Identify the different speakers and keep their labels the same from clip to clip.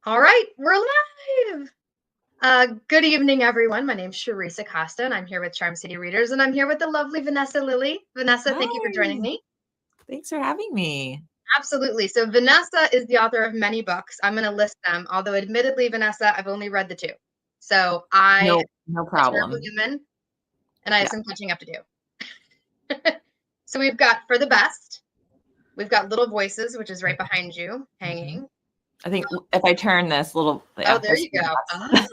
Speaker 1: All right, we're live. Good evening, everyone. My name's Charissa Costa, and I'm here with Charm City Readers, and I'm here with the lovely Vanessa Lillie. Vanessa, thank you for joining
Speaker 2: Hi.
Speaker 1: me.
Speaker 2: Thanks for having me.
Speaker 1: Absolutely. So Vanessa is the author of many books. I'm going to list them, although admittedly, Vanessa, I've only read the two. So I am
Speaker 2: No
Speaker 1: a terrible
Speaker 2: problem.
Speaker 1: human, and I have
Speaker 2: Yeah.
Speaker 1: some catching up to do. So we've got For the Best. We've got Little Voices, which is right behind you, hanging.
Speaker 2: I think if I turn this little,
Speaker 1: Oh, there you go. Ah,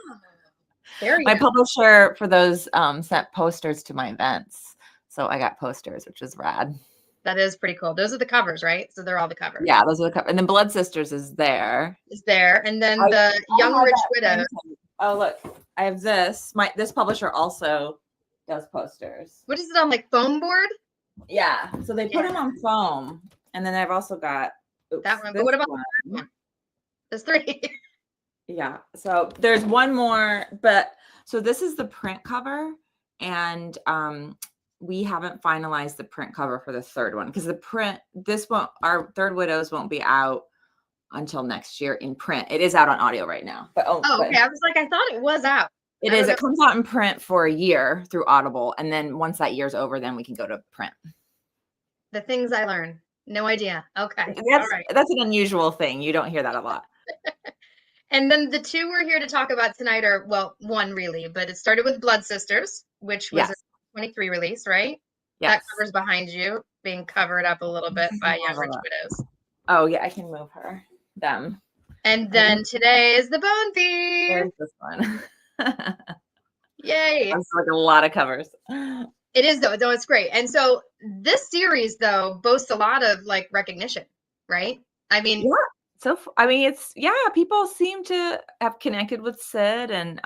Speaker 1: there you
Speaker 2: my
Speaker 1: go.
Speaker 2: publisher for those sent posters to my events. So I got posters, which is rad.
Speaker 1: That is pretty cool. Those are the covers, right? So they're all the covers.
Speaker 2: Yeah, those are the covers. And then Blood Sisters is there.
Speaker 1: Is there. And then
Speaker 2: I
Speaker 1: the Young
Speaker 2: have
Speaker 1: Rich
Speaker 2: that
Speaker 1: Widows.
Speaker 2: printed. Oh, look, I have this. This publisher also does posters.
Speaker 1: What is it on, like foam board?
Speaker 2: Yeah. So they put them on foam. And then I've also got
Speaker 1: that one. But what about
Speaker 2: one?
Speaker 1: One? There's three.
Speaker 2: Yeah. So there's one more, but so this is the print cover, and we haven't finalized the print cover for the third one because our Third Widows won't be out until next year in print. It is out on audio right now. But
Speaker 1: okay. I was like, I thought it was out.
Speaker 2: It is. It comes out in print for a year through Audible, and then once that year's over, then we can go to print.
Speaker 1: The things I learn. No idea. Okay.
Speaker 2: That's an unusual thing. You don't hear that a lot.
Speaker 1: And then the two we're here to talk about tonight are, well, one really, but it started with Blood Sisters, which was a 23 release, right? Yes. That cover's behind you, being covered up a little bit by Young Rich Widows.
Speaker 2: Oh, yeah, I can move them.
Speaker 1: And then today is the Bone Thief.
Speaker 2: There's this one.
Speaker 1: Yay.
Speaker 2: That's like a lot of covers.
Speaker 1: It is, though. It's great. And so this series, though, boasts a lot of like recognition, right? I mean,
Speaker 2: yeah. So, people seem to have connected with Syd, and,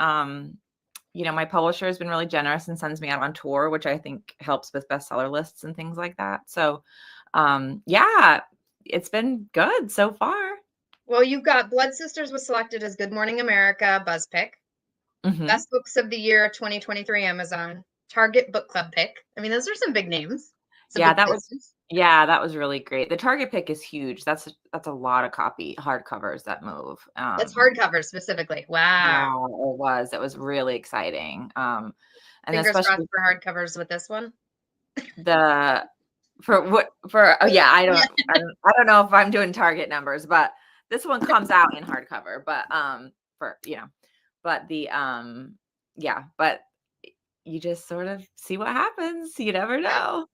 Speaker 2: my publisher has been really generous and sends me out on tour, which I think helps with bestseller lists and things like that. So, it's been good so far.
Speaker 1: Well, you've got Blood Sisters was selected as Good Morning America Buzz Pick, Best Books of the Year 2023 Amazon, Target Book Club Pick. I mean, those are some big names.
Speaker 2: That was really great. The Target pick is huge. That's a lot of hardcovers that move.
Speaker 1: That's hardcovers specifically. Wow.
Speaker 2: Yeah, it was really exciting. And
Speaker 1: fingers especially crossed for hardcovers with this one.
Speaker 2: I don't know if I'm doing Target numbers, but this one comes out in hardcover. But but you just sort of see what happens. You never know.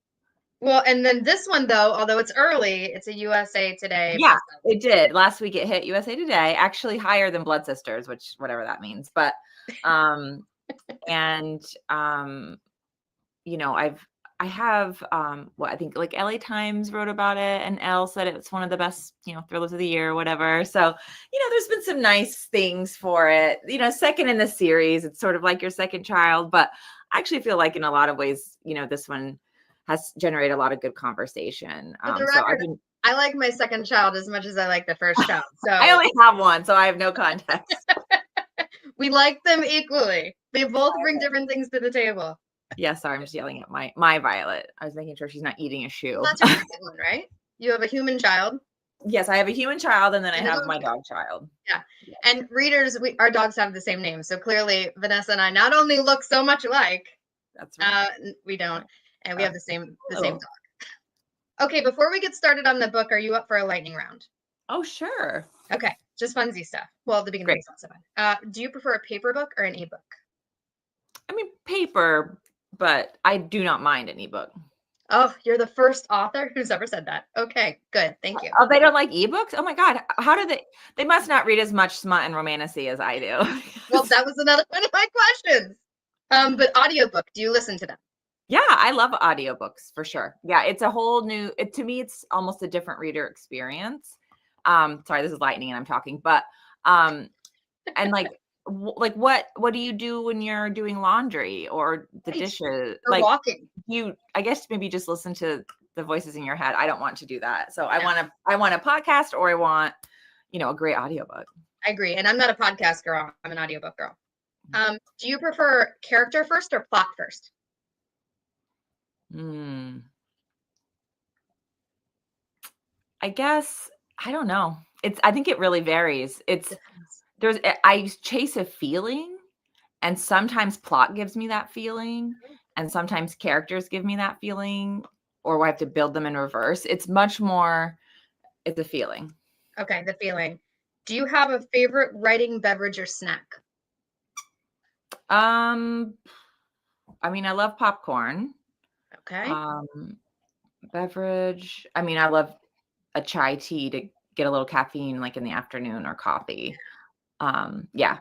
Speaker 1: Well, and then this one, though, although it's early, it's a USA Today.
Speaker 2: Yeah, it did. Last week it hit USA Today, actually higher than Blood Sisters, which whatever that means. But, I have, I think like LA Times wrote about it, and Elle said it's one of the best, thrillers of the year or whatever. So, there's been some nice things for it, second in the series. It's sort of like your second child, but I actually feel like in a lot of ways, this one has generated a lot of good conversation.
Speaker 1: I like my second child as much as I like the first child. So
Speaker 2: I only have one, so I have no context.
Speaker 1: We like them equally. They both bring different things to the table.
Speaker 2: Yeah, sorry, I'm just yelling at my Violet. I was making sure she's not eating a shoe.
Speaker 1: That's your second one, right? You have a human child.
Speaker 2: Yes, I have a human child, and then I have my dog child.
Speaker 1: Yeah. And readers, our dogs have the same name. So clearly Vanessa and I not only look so much alike,
Speaker 2: that's right.
Speaker 1: We don't. And we have the same dog. Okay, before we get started on the book, are you up for a lightning round?
Speaker 2: Oh, sure.
Speaker 1: Okay, just funsy stuff. Well, the beginning is also fun. Do you prefer a paper book or an ebook?
Speaker 2: I mean, paper, but I do not mind an ebook.
Speaker 1: Oh, you're the first author who's ever said that. Okay, good. Thank you.
Speaker 2: Oh, they don't like ebooks? Oh my God. How do they must not read as much smut and romantasy as I do.
Speaker 1: Well, that was another one of my questions. But audiobook, do you listen to them?
Speaker 2: Yeah, I love audiobooks for sure. Yeah, it's a whole new, to me, it's almost a different reader experience. Sorry, this is lightning and I'm talking, but, and like what do you do when you're doing laundry or the dishes?
Speaker 1: Or walking.
Speaker 2: I guess maybe just listen to the voices in your head. I don't want to do that. So I want a podcast, or I want, a great audiobook.
Speaker 1: I agree. And I'm not a podcast girl. I'm an audiobook girl. Do you prefer character first or plot first?
Speaker 2: I guess, I don't know. I think it really varies. I chase a feeling, and sometimes plot gives me that feeling, and sometimes characters give me that feeling, or I have to build them in reverse. It's a feeling.
Speaker 1: Okay, the feeling. Do you have a favorite writing beverage or snack?
Speaker 2: I mean, I love popcorn.
Speaker 1: Okay.
Speaker 2: Beverage. I mean, I love a chai tea to get a little caffeine like in the afternoon, or coffee. Yeah.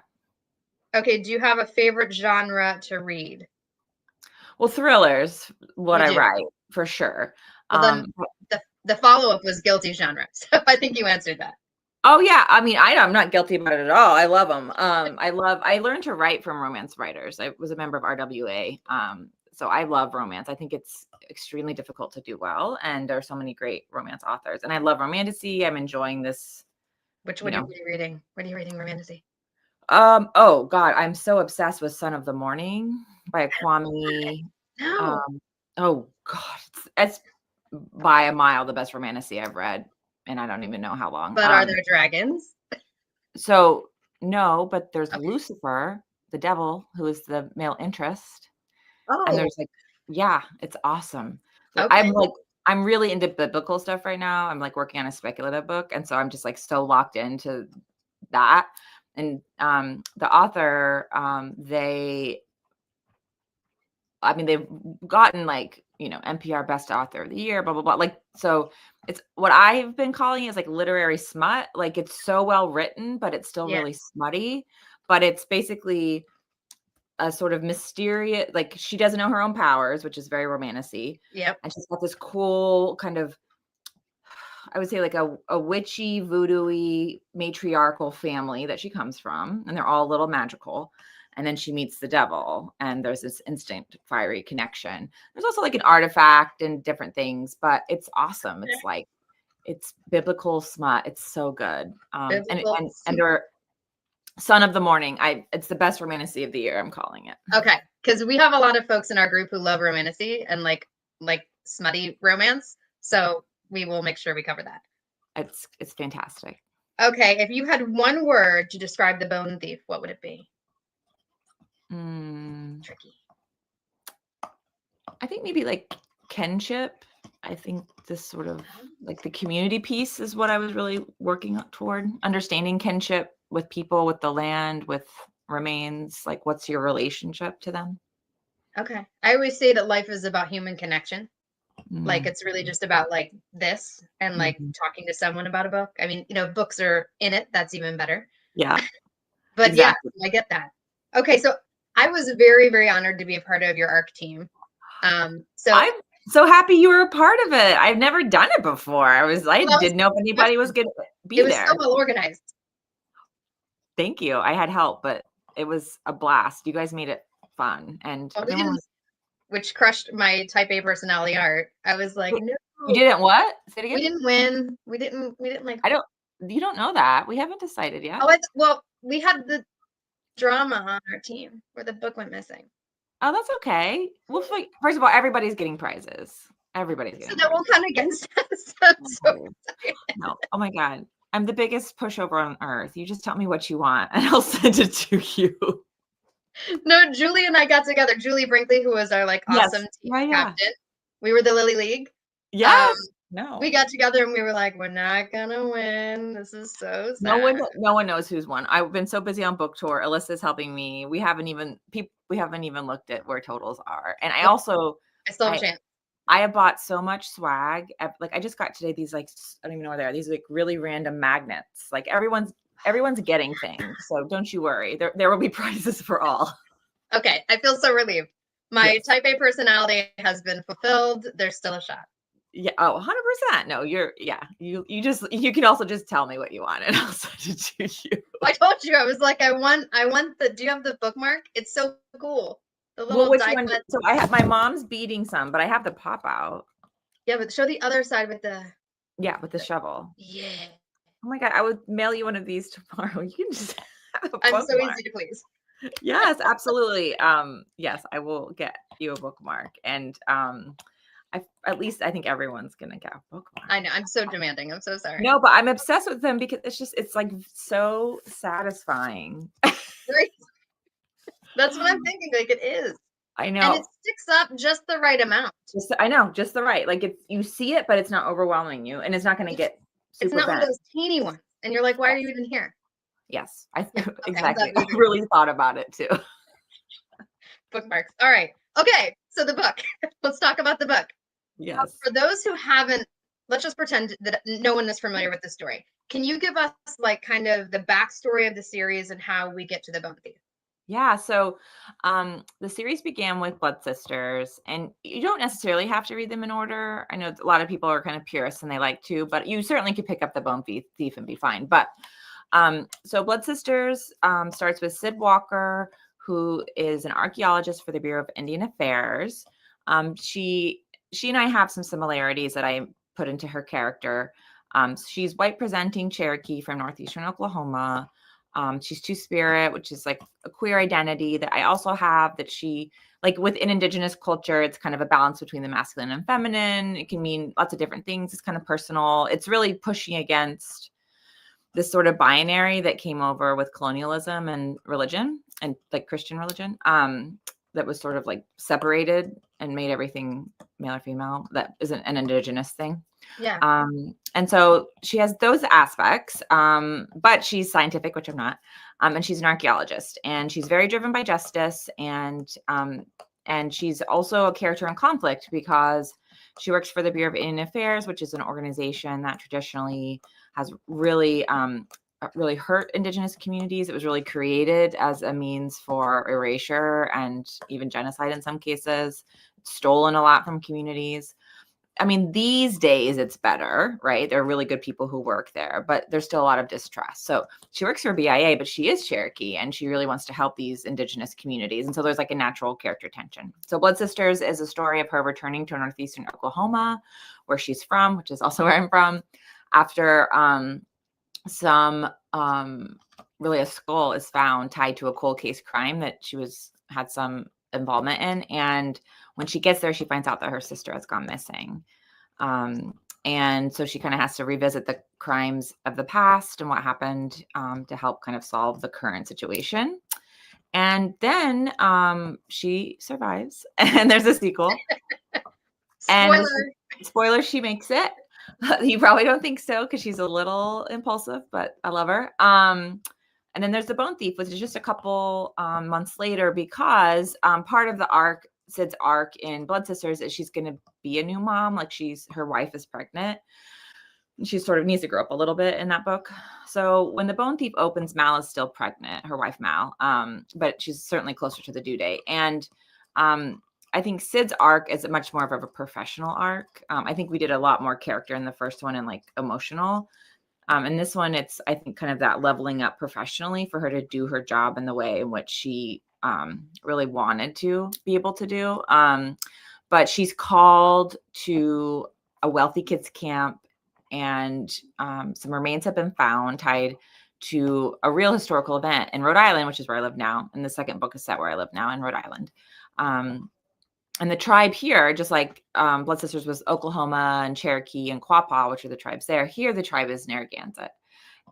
Speaker 1: Okay, do you have a favorite genre to read?
Speaker 2: Well, thrillers, what
Speaker 1: You
Speaker 2: I
Speaker 1: do.
Speaker 2: write for sure.
Speaker 1: Well, then the follow-up was guilty genre. So I think you answered that.
Speaker 2: Oh yeah, I mean, I'm not guilty about it at all. I love them. I learned to write from romance writers. I was a member of RWA. So I love romance. I think it's extremely difficult to do well, and there are so many great romance authors. And I love romantasy. I'm enjoying this.
Speaker 1: What are you reading? What are you reading romantasy?
Speaker 2: Oh God, I'm so obsessed with Son of the Morning by Kwame.
Speaker 1: No.
Speaker 2: Oh God, it's by a mile the best romantasy I've read, and I don't even know how long.
Speaker 1: But are there dragons?
Speaker 2: So no, but there's Lucifer, the devil, who is the male interest.
Speaker 1: Oh.
Speaker 2: And there's yeah, it's awesome.
Speaker 1: Okay.
Speaker 2: I'm really into biblical stuff right now. I'm working on a speculative book, and so I'm just so locked into that. And the author, they've gotten NPR Best Author of the Year, blah blah blah. So it's what I've been calling is literary smut. It's so well written, but it's still really smutty. But it's basically a sort of mysterious, she doesn't know her own powers, which is very romantasy.
Speaker 1: Yep.
Speaker 2: And she's got this cool kind of, I would say a witchy, voodoo-y, matriarchal family that she comes from, and they're all a little magical. And then she meets the devil, and there's this instant fiery connection. There's also an artifact and different things, but it's awesome. It's it's biblical smut. It's so good. And they're Son of the Morning. It's the best romantasy of the year, I'm calling it.
Speaker 1: Okay, because we have a lot of folks in our group who love romantasy and like smutty romance. So we will make sure we cover that.
Speaker 2: It's fantastic.
Speaker 1: Okay, if you had one word to describe the Bone Thief, what would it be? Tricky.
Speaker 2: I think maybe kinship. I think this sort of the community piece is what I was really working toward. Understanding kinship with people, with the land, with remains. What's your relationship to them?
Speaker 1: Okay. I always say that life is about human connection. It's really just about this and talking to someone about a book. I mean, books are in it. That's even better.
Speaker 2: Yeah.
Speaker 1: But exactly. Yeah, I get that. Okay. So I was very, very honored to be a part of your ARC team. So
Speaker 2: I'm so happy you were a part of it. I've never done it before. I didn't know if anybody was going to be there.
Speaker 1: It was so well organized.
Speaker 2: Thank you. I had help, but it was a blast. You guys made it fun. And
Speaker 1: which crushed my type A personality art. I was like, no.
Speaker 2: You didn't what? Say it again?
Speaker 1: We didn't win. We didn't
Speaker 2: you don't know that. We haven't decided yet.
Speaker 1: Oh, well, we had the drama on our team where the book went missing.
Speaker 2: Oh, that's okay. Well, first of all, everybody's getting prizes. Everybody's getting
Speaker 1: so that won't count against us.
Speaker 2: No. Oh my God. I'm the biggest pushover on earth. You just tell me what you want and I'll send it to you.
Speaker 1: No, Julie and I got together. Julie Brinkley, who was our awesome team captain. We were the Lily League.
Speaker 2: Yes.
Speaker 1: We got together and we were like, we're not gonna win. This is so sad.
Speaker 2: No one knows who's won. I've been so busy on book tour. Alyssa's helping me. We haven't even looked at where totals are. And I still have a chance. I have bought so much swag. I just got today these I don't even know where they are. These really random magnets. Everyone's getting things. So don't you worry. There will be prizes for all.
Speaker 1: Okay. I feel so relieved. My type A personality has been fulfilled. There's still a shot.
Speaker 2: Yeah. Oh, 100%. No, you can also just tell me what you want and I'll send it to you.
Speaker 1: I told you, I was like, I want do you have the bookmark? It's so cool. The little
Speaker 2: which one? So I have my mom's beating some, but I have the pop out.
Speaker 1: Yeah, but show the other side with the
Speaker 2: shovel.
Speaker 1: Yeah.
Speaker 2: Oh my God, I would mail you one of these tomorrow. You can just have a
Speaker 1: I'm so easy to please.
Speaker 2: Yes, absolutely. Yes, I will get you a bookmark. And at least I think everyone's gonna get a bookmark.
Speaker 1: I know, I'm so demanding. I'm so sorry.
Speaker 2: No, but I'm obsessed with them because it's like so satisfying.
Speaker 1: Right? That's what I'm thinking. Like it is.
Speaker 2: I
Speaker 1: And
Speaker 2: know.
Speaker 1: it sticks up just the right amount.
Speaker 2: I know, just the right. Like you see it, but it's not overwhelming you, and it's not going to get
Speaker 1: It's
Speaker 2: super
Speaker 1: not one of
Speaker 2: bent.
Speaker 1: those teeny ones. And you're like, why are you even here?
Speaker 2: Yes,
Speaker 1: Yeah,
Speaker 2: exactly. I really thought about it too.
Speaker 1: Bookmarks. All right. Okay. So the book. Let's talk about the book.
Speaker 2: Yes.
Speaker 1: For those who haven't, let's just pretend that no one is familiar with the story. Can you give us like kind of the backstory of the series and how we get to the Bone Thief?
Speaker 2: Yeah, so the series began with Blood Sisters, and you don't necessarily have to read them in order. I know a lot of people are kind of purists and they like to, but you certainly could pick up the Bone Thief and be fine. But so Blood Sisters starts with Syd Walker, who is an archaeologist for the Bureau of Indian Affairs. She and I have some similarities that I put into her character. She's white presenting Cherokee from northeastern Oklahoma. She's Two-Spirit, which is like a queer identity that I also have, that she, like within Indigenous culture, it's kind of a balance between the masculine and feminine. It can mean lots of different things. It's kind of personal. It's really pushing against this sort of binary that came over with colonialism and religion, and like Christian religion, that was sort of like separated and made everything male or female. That isn't an Indigenous thing.
Speaker 1: Yeah.
Speaker 2: And so she has those aspects, but she's scientific, which I'm not. And she's an archaeologist, and she's very driven by justice. And she's also a character in conflict because she works for the Bureau of Indian Affairs, which is an organization that traditionally has really hurt Indigenous communities. It was really created as a means for erasure and even genocide in some cases. It's stolen a lot from communities. I mean, these days it's better, right? There are really good people who work there, but there's still a lot of distrust. So she works for BIA, but she is Cherokee, and she really wants to help these Indigenous communities. And so there's like a natural character tension. So Blood Sisters is a story of her returning to northeastern Oklahoma, where she's from, which is also where I'm from, after really a skull is found tied to a cold case crime that she had some involvement in. And when she gets there, she finds out that her sister has gone missing. And so she kind of has to revisit the crimes of the past and what happened to help kind of solve the current situation. And then she survives, and there's a sequel. And spoiler, she makes it. You probably don't think so because she's a little impulsive, but I love her. And then there's the Bone Thief, which is just a couple months later, because part of the arc, Syd's arc in Blood Sisters, is she's going to be a new mom. Like her wife is pregnant. She sort of needs to grow up a little bit in that book. So when the Bone Thief opens, Mal is still pregnant, her wife Mal, but she's certainly closer to the due date. And I think Syd's arc is much more of a professional arc. I think we did a lot more character in the first one and like emotional. And this one, it's, I think, kind of that leveling up professionally for her to do her job in the way in which she really wanted to be able to do. But she's called to a wealthy kids camp, and some remains have been found tied to a real historical event in Rhode Island, which is where I live now. And the second book is set where I live now in Rhode Island. And the tribe here, just like Blood Sisters was Oklahoma and Cherokee and Quapaw, which are the tribes there. Here, the tribe is Narragansett.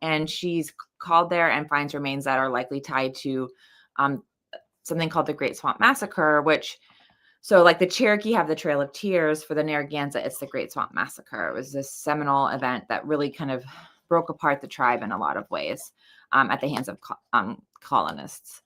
Speaker 2: And she's called there and finds remains that are likely tied to something called the Great Swamp Massacre, so like the Cherokee have the Trail of Tears. For the Narragansett, it's the Great Swamp Massacre. It was this seminal event that really kind of broke apart the tribe in a lot of ways at the hands of colonists.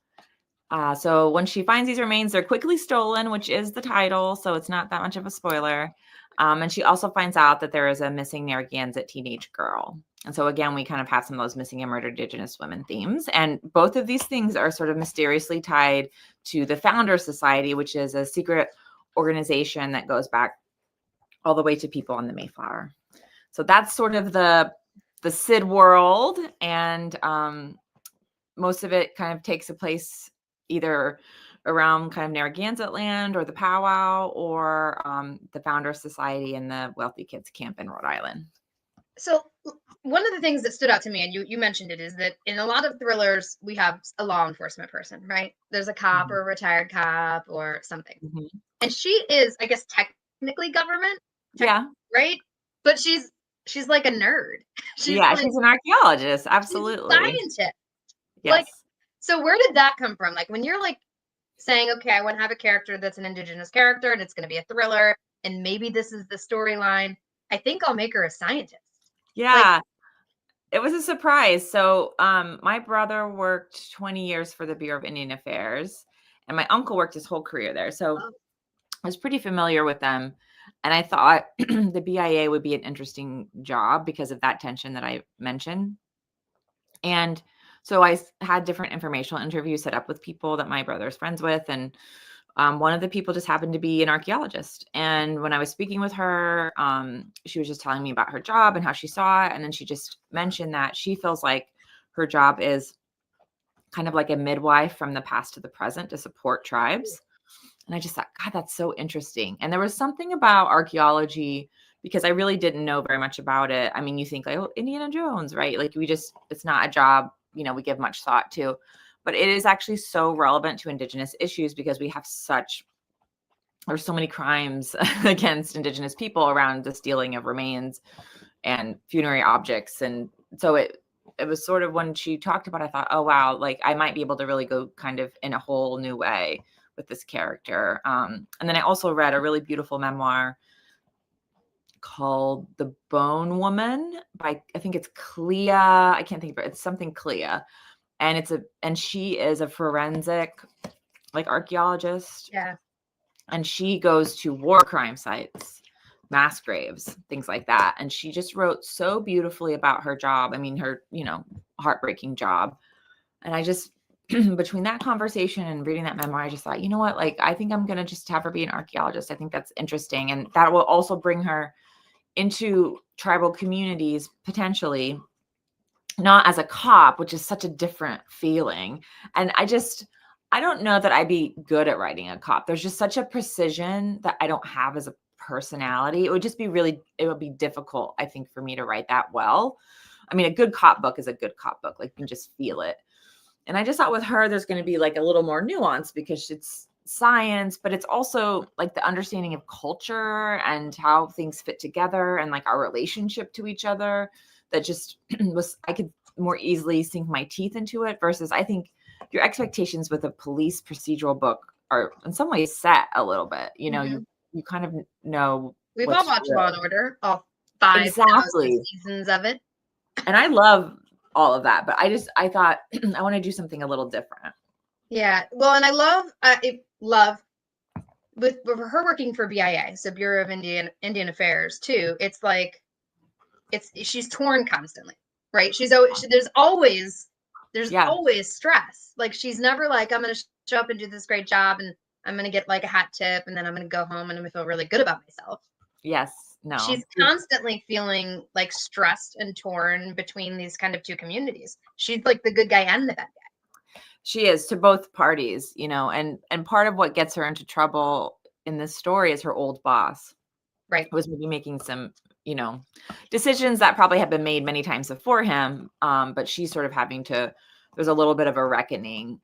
Speaker 2: So when she finds these remains, they're quickly stolen, which is the title, so it's not that much of a spoiler. And she also finds out that there is a missing Narragansett teenage girl. And so again, we kind of have some of those missing and murdered Indigenous women themes. And both of these things are sort of mysteriously tied to the Founder Society, which is a secret organization that goes back all the way to people on the Mayflower. So that's sort of the Syd world. And most of it kind of takes a place either around kind of Narragansett land or the powwow or the Founder Society and the wealthy kids camp in Rhode Island.
Speaker 1: So one of the things that stood out to me, and you mentioned it, is that in a lot of thrillers, we have a law enforcement person, right? There's a cop or a retired cop or something. And she is, I guess, technically government.
Speaker 2: Yeah.
Speaker 1: Right? But she's like a nerd. She's
Speaker 2: Yeah,
Speaker 1: like
Speaker 2: she's an archaeologist,
Speaker 1: she's a
Speaker 2: absolutely.
Speaker 1: scientist. Like,
Speaker 2: Yes.
Speaker 1: so where did that come from? Like when you're like saying, okay, I want to have a character that's an Indigenous character and it's going to be a thriller and maybe this is the storyline. I think I'll make her a scientist. Like,
Speaker 2: Yeah. It was a surprise. So, my brother worked 20 years for the Bureau of Indian Affairs, and my uncle worked his whole career there. So
Speaker 1: oh,
Speaker 2: I was pretty familiar with them. And I thought the BIA would be an interesting job because of that tension that I mentioned. And so I had different informational interviews set up with people that my brother's friends with. And one of the people just happened to be an archaeologist. And when I was speaking with her, she was just telling me about her job and how she saw it. And then she just mentioned that she feels like her job is kind of like a midwife from the past to the present to support tribes. And I just thought, God, that's so interesting. And there was something about archaeology because I really didn't know very much about it. I mean, you think like, oh, Indiana Jones, right? Like it's not a job, we give much thought to, but it is actually so relevant to Indigenous issues because there's so many crimes against Indigenous people around the stealing of remains and funerary objects. And so it was sort of when she talked about it, I thought, oh, wow, like I might be able to really go kind of in a whole new way with this character. And then I also read a really beautiful memoir called The Bone Woman by, I think it's Clea. I can't think of it. It's something Clea. And she is a forensic like archaeologist.
Speaker 1: yeah.
Speaker 2: And she goes to war crime sites, mass graves, things like that. And she just wrote so beautifully about her job. I mean, her, heartbreaking job. And I just, between that conversation and reading that memoir, I just thought, you know what, like, I think I'm going to just have her be an archaeologist. I think that's interesting. And that will also bring her into tribal communities, potentially, not as a cop, which is such a different feeling. And I don't know that I'd be good at writing a cop. There's just such a precision that I don't have as a personality. It would be difficult, I think, for me to write that well. I mean, a good cop book is a good cop book. Like, you can just feel it. And I just thought with her, there's going to be like a little more nuance because it's science, but it's also like the understanding of culture and how things fit together and like our relationship to each other that just I could more easily sink my teeth into it versus I think your expectations with a police procedural book are in some ways set a little bit,
Speaker 1: Mm-hmm.
Speaker 2: you kind of know.
Speaker 1: We've all watched Law and Order, all 5,000
Speaker 2: exactly
Speaker 1: seasons of it.
Speaker 2: And I love all of that, but I thought I want to do something a little different.
Speaker 1: Yeah. Well, and I love with her working for BIA, so Bureau of Indian Affairs too. It's like she's torn constantly, right? There's always stress. Like she's never like, I'm going to show up and do this great job and I'm going to get like a hat tip and then I'm going to go home and I'm going to feel really good about myself.
Speaker 2: Yes. No.
Speaker 1: She's constantly feeling like stressed and torn between these kind of two communities. She's like the good guy and the bad guy.
Speaker 2: She is to both parties, and part of what gets her into trouble in this story is her old boss.
Speaker 1: Right.
Speaker 2: Who was maybe making some, decisions that probably have been made many times before him. But she's sort of there's a little bit of a reckoning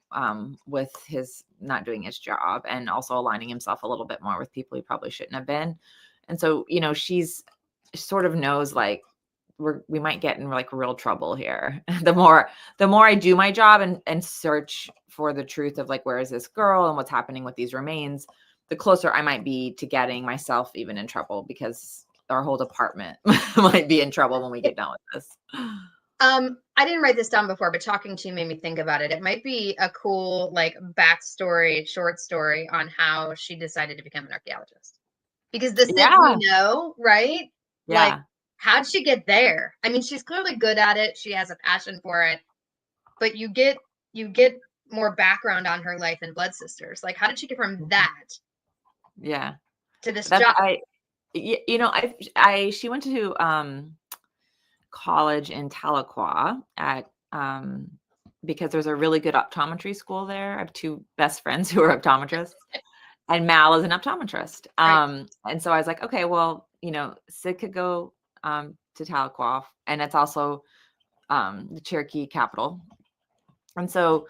Speaker 2: with his not doing his job and also aligning himself a little bit more with people he probably shouldn't have been. And so, she's sort of knows like we might get in like real trouble here. The more I do my job and search for the truth of like, where is this girl and what's happening with these remains, the closer I might be to getting myself even in trouble because our whole department might be in trouble when we get done with this.
Speaker 1: I didn't write this down before, but talking to you made me think about it. It might be a cool like backstory, short story on how she decided to become an archaeologist. Because the Syd we know, right?
Speaker 2: Yeah.
Speaker 1: Like, how'd she get there? I mean, she's clearly good at it. She has a passion for it. But you get more background on her life in Blood Sisters. Like, how did she get from that?
Speaker 2: Yeah.
Speaker 1: To this job?
Speaker 2: She went to college in Tahlequah at because there's a really good optometry school there. I have two best friends who are optometrists. And Mal is an optometrist.
Speaker 1: Right.
Speaker 2: And so I was like, okay, well, Syd could go to Tahlequah, and it's also the Cherokee capital. And so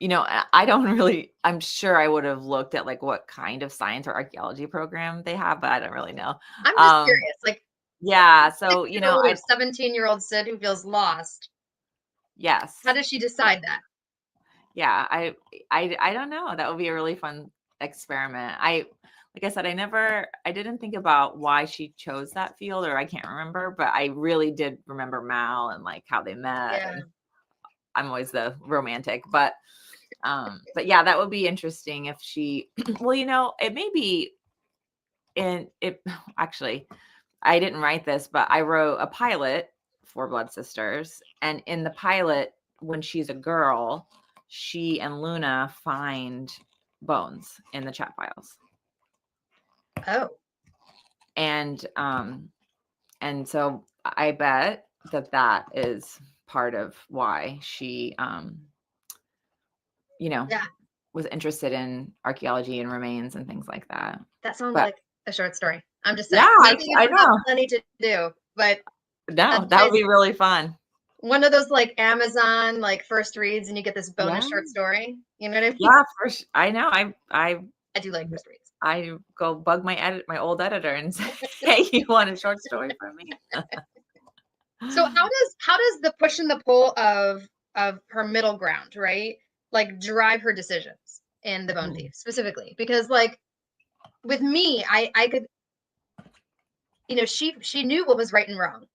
Speaker 2: I don't really, I'm sure I would have looked at like what kind of science or archaeology program they have, but I don't really know.
Speaker 1: I'm just curious, like,
Speaker 2: Yeah. So,
Speaker 1: 6-year-old or 17-year-old Syd who feels lost.
Speaker 2: yes.
Speaker 1: How does she decide that?
Speaker 2: Yeah. I don't know. That would be a really fun experiment. Like I said, I didn't think about why she chose that field, or I can't remember, but I really did remember Mal and like how they met.
Speaker 1: Yeah.
Speaker 2: And I'm always the romantic, but yeah, that would be interesting if she, well, it may be actually, I didn't write this, but I wrote a pilot for Blood Sisters. And in the pilot, when she's a girl, she and Luna find bones in the chat files.
Speaker 1: Oh.
Speaker 2: And so I bet that is part of why she was interested in archaeology and remains and things like that.
Speaker 1: That sounds like a short story. I'm just saying.
Speaker 2: Yeah,
Speaker 1: I think I know. Plenty to do, but
Speaker 2: no, that would be really fun.
Speaker 1: One of those like Amazon like first reads, and you get this bonus short story. You know what I mean?
Speaker 2: Yeah, for sure. I know. I
Speaker 1: do like first reads.
Speaker 2: I go bug my old editor and say, "Hey, you want a short story from me?"
Speaker 1: So how does the push and the pull of her middle ground, right? Like drive her decisions in The Bone Thief specifically? Because like with me, I could, she knew what was right and wrong.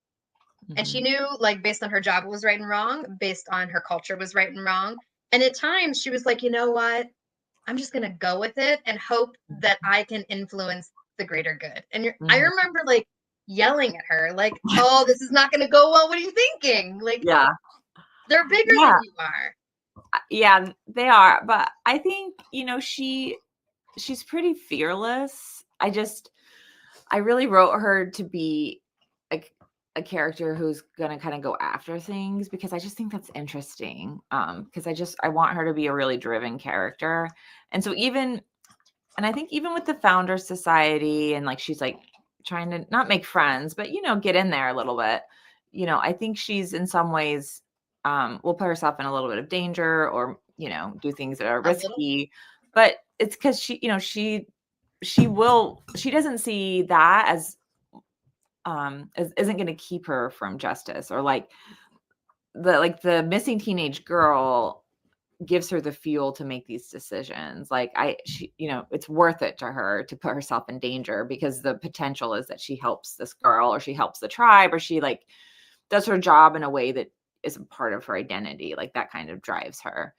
Speaker 1: And she knew, like, based on her job, what was right and wrong, based on her culture was right and wrong. And at times she was like, you know what? I'm just going to go with it and hope that I can influence the greater good. And I remember like yelling at her, like, oh, this is not going to go well. What are you thinking? Like,
Speaker 2: yeah,
Speaker 1: they're bigger than you are.
Speaker 2: Yeah, they are. But I think, she's pretty fearless. I really wrote her to be a character who's going to kind of go after things, because I just think that's interesting. Because I want her to be a really driven character. And so I think even with the Founder Society, and like, she's like trying to not make friends, but, get in there a little bit, I think she's in some ways, will put herself in a little bit of danger, or, do things that are risky, but it's because she doesn't see that as isn't going to keep her from justice, or like the missing teenage girl gives her the fuel to make these decisions. Like it's worth it to her to put herself in danger, because the potential is that she helps this girl, or she helps the tribe, or she like does her job in a way that isn't part of her identity. Like that kind of drives her.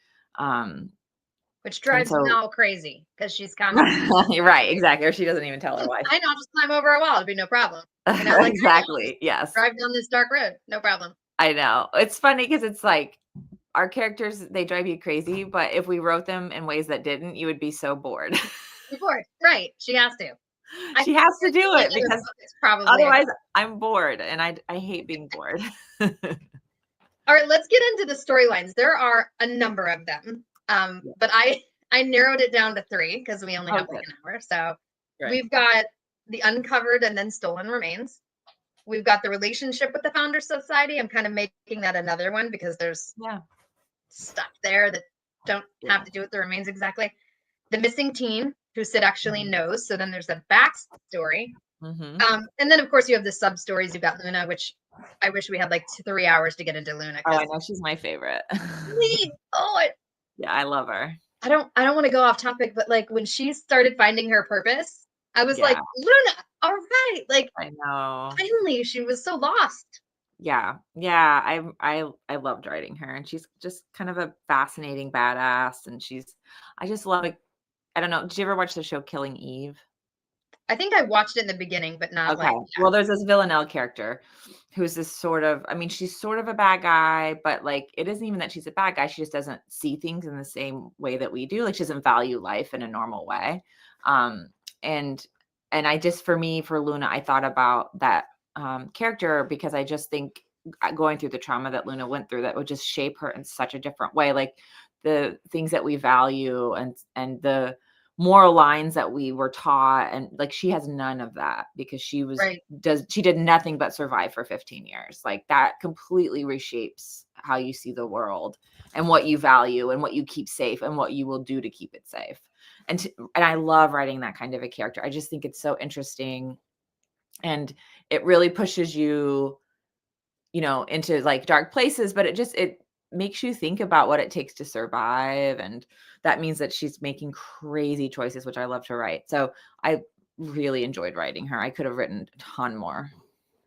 Speaker 1: Which drives Mel crazy, because she's kind of
Speaker 2: right, exactly. Or she doesn't even tell her why.
Speaker 1: I know, I'll just climb over a wall, it'd be no problem. Like,
Speaker 2: exactly. Yes.
Speaker 1: Drive down this dark road, no problem.
Speaker 2: I know. It's funny because it's like our characters, they drive you crazy, but if we wrote them in ways that didn't, you would be so bored.
Speaker 1: You're bored, right? She has to.
Speaker 2: She has to do it, because probably otherwise I'm bored, and I hate being bored.
Speaker 1: All right, let's get into the storylines. There are a number of them. But I narrowed it down to 3 because we only have like an hour. So we've got the uncovered and then stolen remains. We've got the relationship with the Founder Society. I'm kind of making that another one, because there's stuff there that don't have to do with the remains exactly. The missing teen, who Syd actually knows. So then there's a backstory. And then of course you have the sub stories. You've got Luna, which I wish we had like 3 hours to get into Luna.
Speaker 2: Oh, I know, she's my favorite. Yeah, I love her.
Speaker 1: I don't want to go off topic, but like when she started finding her purpose, I was like, Luna, all right. Like,
Speaker 2: I know.
Speaker 1: Finally, she was so lost.
Speaker 2: Yeah. I loved writing her, and she's just kind of a fascinating badass. And I just love it. I don't know. Did you ever watch the show Killing Eve?
Speaker 1: I think I watched it in the beginning, but not
Speaker 2: okay. Well, there's this Villanelle character who's this sort of, she's sort of a bad guy, but like, it isn't even that she's a bad guy. She just doesn't see things in the same way that we do. Like, she doesn't value life in a normal way. And I just, for Luna, I thought about that character, because I just think going through the trauma that Luna went through, that would just shape her in such a different way. Like the things that we value and the moral lines that we were taught, and like she has none of that, because she did nothing but survive for 15 years. Like that completely reshapes how you see the world. and what you value and what you keep safe and what you will do to keep it safe. And I love writing that kind of a character. I just think it's so interesting, and it really pushes you, into like dark places, but it makes you think about what it takes to survive. And that means that she's making crazy choices, which I love to write. So I really enjoyed writing her. I could have written a ton more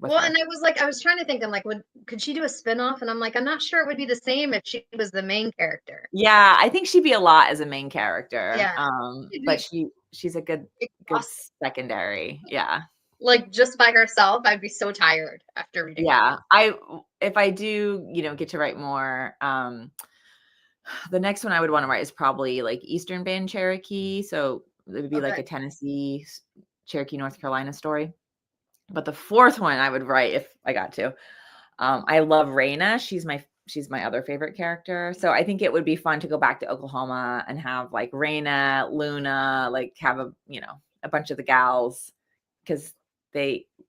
Speaker 2: with her.
Speaker 1: And I was trying to think, I'm like, could she do a spinoff? And I'm like, I'm not sure it would be the same if she was the main character.
Speaker 2: Yeah, I think she'd be a lot as a main character.
Speaker 1: Yeah.
Speaker 2: But she's a good secondary. Yeah.
Speaker 1: Like just by herself, I'd be so tired after reading.
Speaker 2: Yeah. If I do, get to write more, the next one I would want to write is probably like Eastern Band Cherokee. So it would be like a Tennessee, Cherokee, North Carolina story. But the fourth one I would write if I got to. I love Raina. She's my other favorite character. So I think it would be fun to go back to Oklahoma and have like Raina, Luna, like have a bunch of the gals, because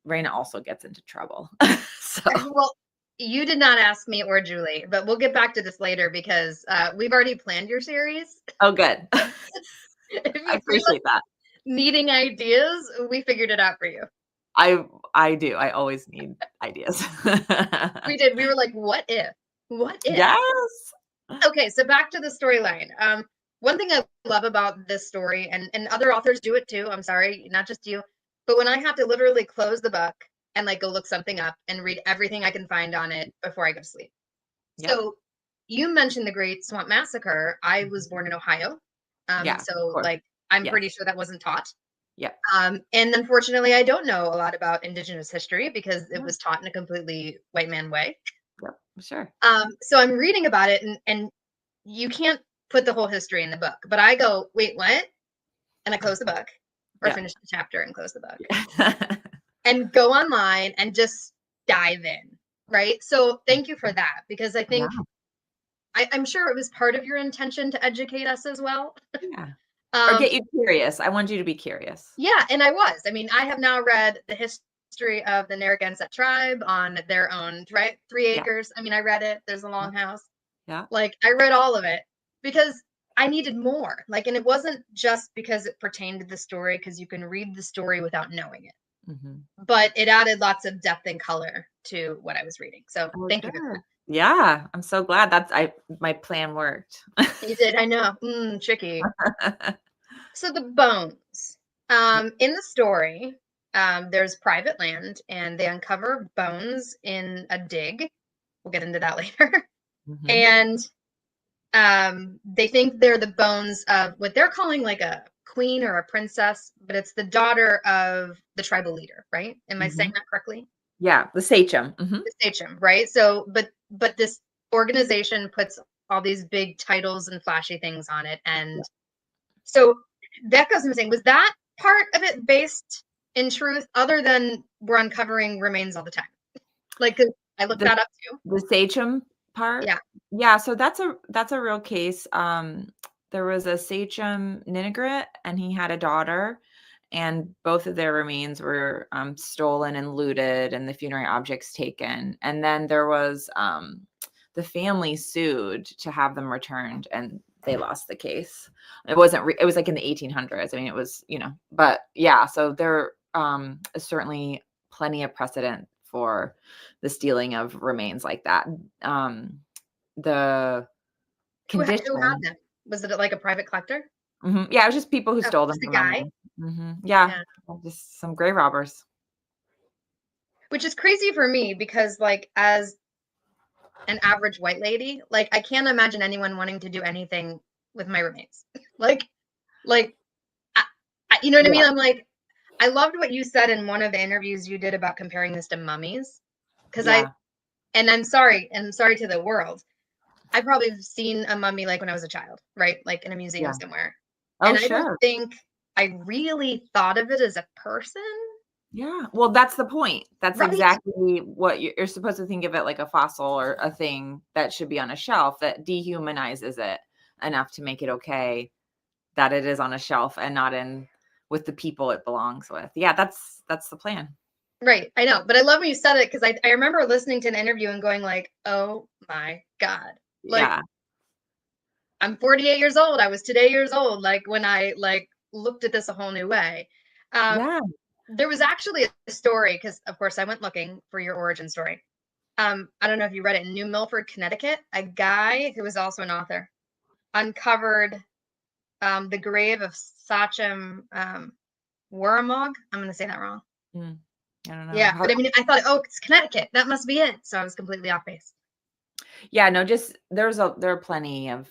Speaker 2: Raina also gets into trouble. So
Speaker 1: well, you did not ask me or Julie, but we'll get back to this later because we've already planned your series.
Speaker 2: Oh, good. I appreciate that.
Speaker 1: Needing ideas, we figured it out for you.
Speaker 2: I do. I always need ideas.
Speaker 1: We did. We were like, what if? What if?
Speaker 2: Yes.
Speaker 1: Okay, so back to the storyline. One thing I love about this story, and other authors do it too, I'm sorry, not just you, but when I have to literally close the book and like go look something up and read everything I can find on it before I go to sleep. Yep. So you mentioned the Great Swamp Massacre. I was born in Ohio. So like I'm pretty sure that wasn't taught.
Speaker 2: Yeah.
Speaker 1: And unfortunately, I don't know a lot about Indigenous history because it was taught in a completely white man way.
Speaker 2: Yep, sure.
Speaker 1: So I'm reading about it, and you can't put the whole history in the book, but I go, wait, what? And I close the book, or finish the chapter and close the book, and go online and just dive in, right? So thank you for that, because I think I'm sure it was part of your intention to educate us as well.
Speaker 2: Yeah. Or get you curious. I want you to be curious.
Speaker 1: Yeah, and I was. I mean, I have now read the history of the Narragansett tribe on their own 3 acres. I mean, I read it. There's a longhouse.
Speaker 2: Yeah.
Speaker 1: Like, I read all of it because I needed more. Like, and it wasn't just because it pertained to the story, because you can read the story without knowing it. Mm-hmm. But it added lots of depth and color to what I was reading. So thank you for that.
Speaker 2: Yeah, I'm so glad my plan worked.
Speaker 1: You did, I know. Tricky. So the bones. In the story, there's private land and they uncover bones in a dig. We'll get into that later. Mm-hmm. And they think they're the bones of what they're calling like a queen or a princess, but it's the daughter of the tribal leader, right? Am I saying that correctly?
Speaker 2: Yeah, the sachem. Mm-hmm.
Speaker 1: The sachem, right? So, but this organization puts all these big titles and flashy things on it. And so that goes into saying, was that part of it based in truth, other than we're uncovering remains all the time? Like, I looked that up too.
Speaker 2: The sachem part? Yeah. So that's a real case. There was a sachem Ninigret, and he had a daughter, and both of their remains were stolen and looted, and the funerary objects taken. And then there was the family sued to have them returned, and they lost the case. It was like in the 1800s. I mean, it was, but yeah, so there is certainly plenty of precedent for the stealing of remains like that. The condition.
Speaker 1: Who had them? Was it like a private collector?
Speaker 2: Mm-hmm. Yeah, it was just people who stole them.
Speaker 1: The guy?
Speaker 2: Mm-hmm. Yeah, just some grave robbers.
Speaker 1: Which is crazy for me because, like, as an average white lady, like, I can't imagine anyone wanting to do anything with my remains. like, you know what I mean? I'm like, I loved what you said in one of the interviews you did about comparing this to mummies. Because I'm sorry to the world. I probably have seen a mummy like when I was a child, right? Like in a museum somewhere.
Speaker 2: Oh,
Speaker 1: and I don't think I really thought of it as a person.
Speaker 2: Yeah. Well, that's the point. That's exactly what you're supposed to think of it, like a fossil or a thing that should be on a shelf that dehumanizes it enough to make it okay that it is on a shelf and not in with the people it belongs with. Yeah, that's the plan.
Speaker 1: Right. I know. But I love when you said it, because I remember listening to an interview and going like, oh my God. Like, I'm 48 years old. I was today years old. Like when I like looked at this a whole new way.
Speaker 2: Yeah.
Speaker 1: There was actually a story because, of course, I went looking for your origin story. I don't know if you read it in New Milford, Connecticut. A guy who was also an author uncovered the grave of Sachem Warramog. I'm going to say that wrong.
Speaker 2: I don't know.
Speaker 1: Yeah, but I mean, I thought, oh, it's Connecticut. That must be it. So I was completely off base.
Speaker 2: Yeah, no, just there are plenty of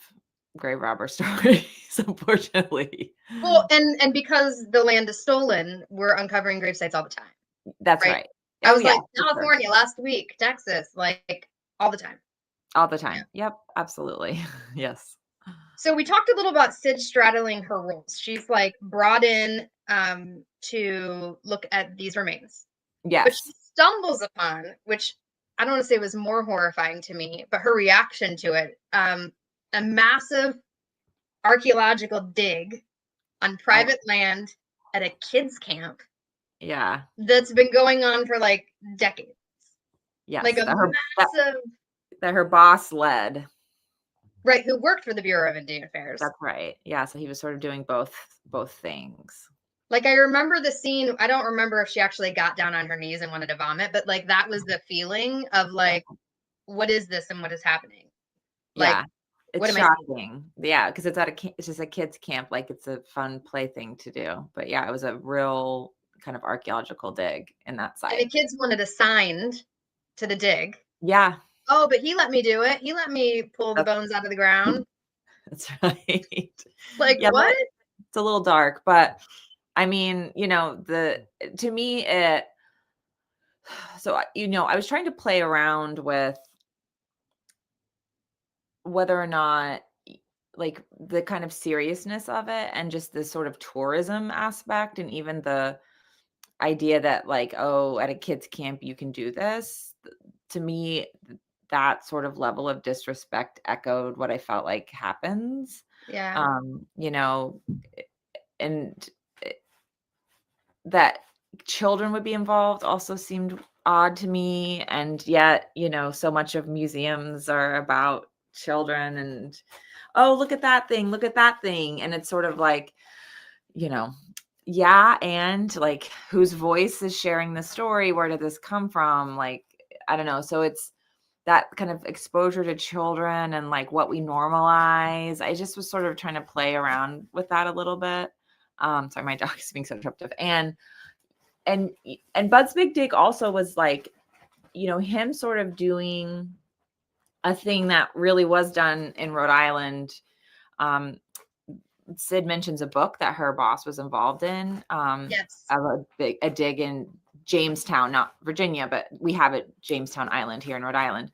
Speaker 2: grave robber stories, unfortunately.
Speaker 1: Well, and because the land is stolen, we're uncovering grave sites all the time.
Speaker 2: That's right.
Speaker 1: I was like, California last week, Texas, like all the time.
Speaker 2: All the time. Yeah. Yep, absolutely. Yes.
Speaker 1: So we talked a little about Syd straddling her roles. She's like brought in to look at these remains.
Speaker 2: Yes.
Speaker 1: But she stumbles upon, which I don't want to say was more horrifying to me, but her reaction to it, a massive archaeological dig on private land at a kids' camp.
Speaker 2: Yeah.
Speaker 1: That's been going on for like decades.
Speaker 2: Yes.
Speaker 1: Like a massive
Speaker 2: that her boss led.
Speaker 1: Right, who worked for the Bureau of Indian Affairs.
Speaker 2: That's right. Yeah, so he was sort of doing both things.
Speaker 1: Like I remember the scene, I don't remember if she actually got down on her knees and wanted to vomit, but like that was the feeling of like, what is this and what is happening? Like,
Speaker 2: yeah. It's shocking. Yeah, because it's just a kids' camp, like it's a fun play thing to do. But yeah, it was a real kind of archaeological dig in that site.
Speaker 1: And the kids wanted assigned to the dig.
Speaker 2: Yeah.
Speaker 1: Oh, but he let me do it. He let me pull the bones out of the ground.
Speaker 2: That's right.
Speaker 1: Like, yeah, what?
Speaker 2: It's a little dark, but I mean, to me, I was trying to play around with whether or not like the kind of seriousness of it and just the sort of tourism aspect and even the idea that like, oh, at a kids camp, you can do this. To me, that sort of level of disrespect echoed what I felt like happens.
Speaker 1: Yeah.
Speaker 2: And that children would be involved also seemed odd to me. And yet, so much of museums are about children and, oh, look at that thing. Look at that thing. And it's sort of like, yeah. And like, whose voice is sharing the story? Where did this come from? Like, I don't know. So it's that kind of exposure to children and like what we normalize. I just was sort of trying to play around with that a little bit. Sorry, my dog is being so disruptive. And Bud's Big Dig also was like, him sort of doing a thing that really was done in Rhode Island. Syd mentions a book that her boss was involved in.
Speaker 1: Yes.
Speaker 2: Of a dig in Jamestown, not Virginia, but we have it Jamestown Island here in Rhode Island.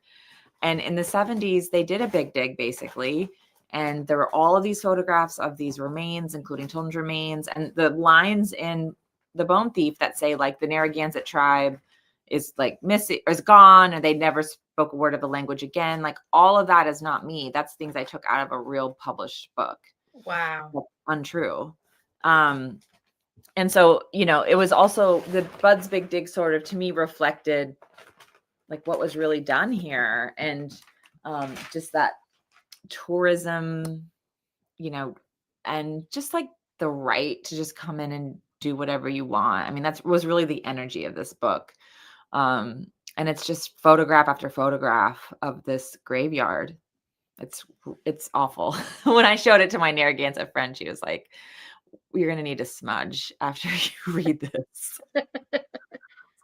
Speaker 2: And in the 70s, they did a big dig basically. And there were all of these photographs of these remains, including children's remains, and the lines in The Bone Thief that say like the Narragansett tribe is like missing or is gone, and they never spoke a word of the language again. Like all of that is not me. That's things I took out of a real published book.
Speaker 1: Wow.
Speaker 2: That's untrue. And so, it was also the Bud's Big Dig sort of to me reflected like what was really done here. And just that tourism, and just like the right to just come in and do whatever you want. I mean, that was really the energy of this book. And it's just photograph after photograph of this graveyard. It's awful. When I showed it to my Narragansett friend, she was like, you're going to need a smudge after you read this.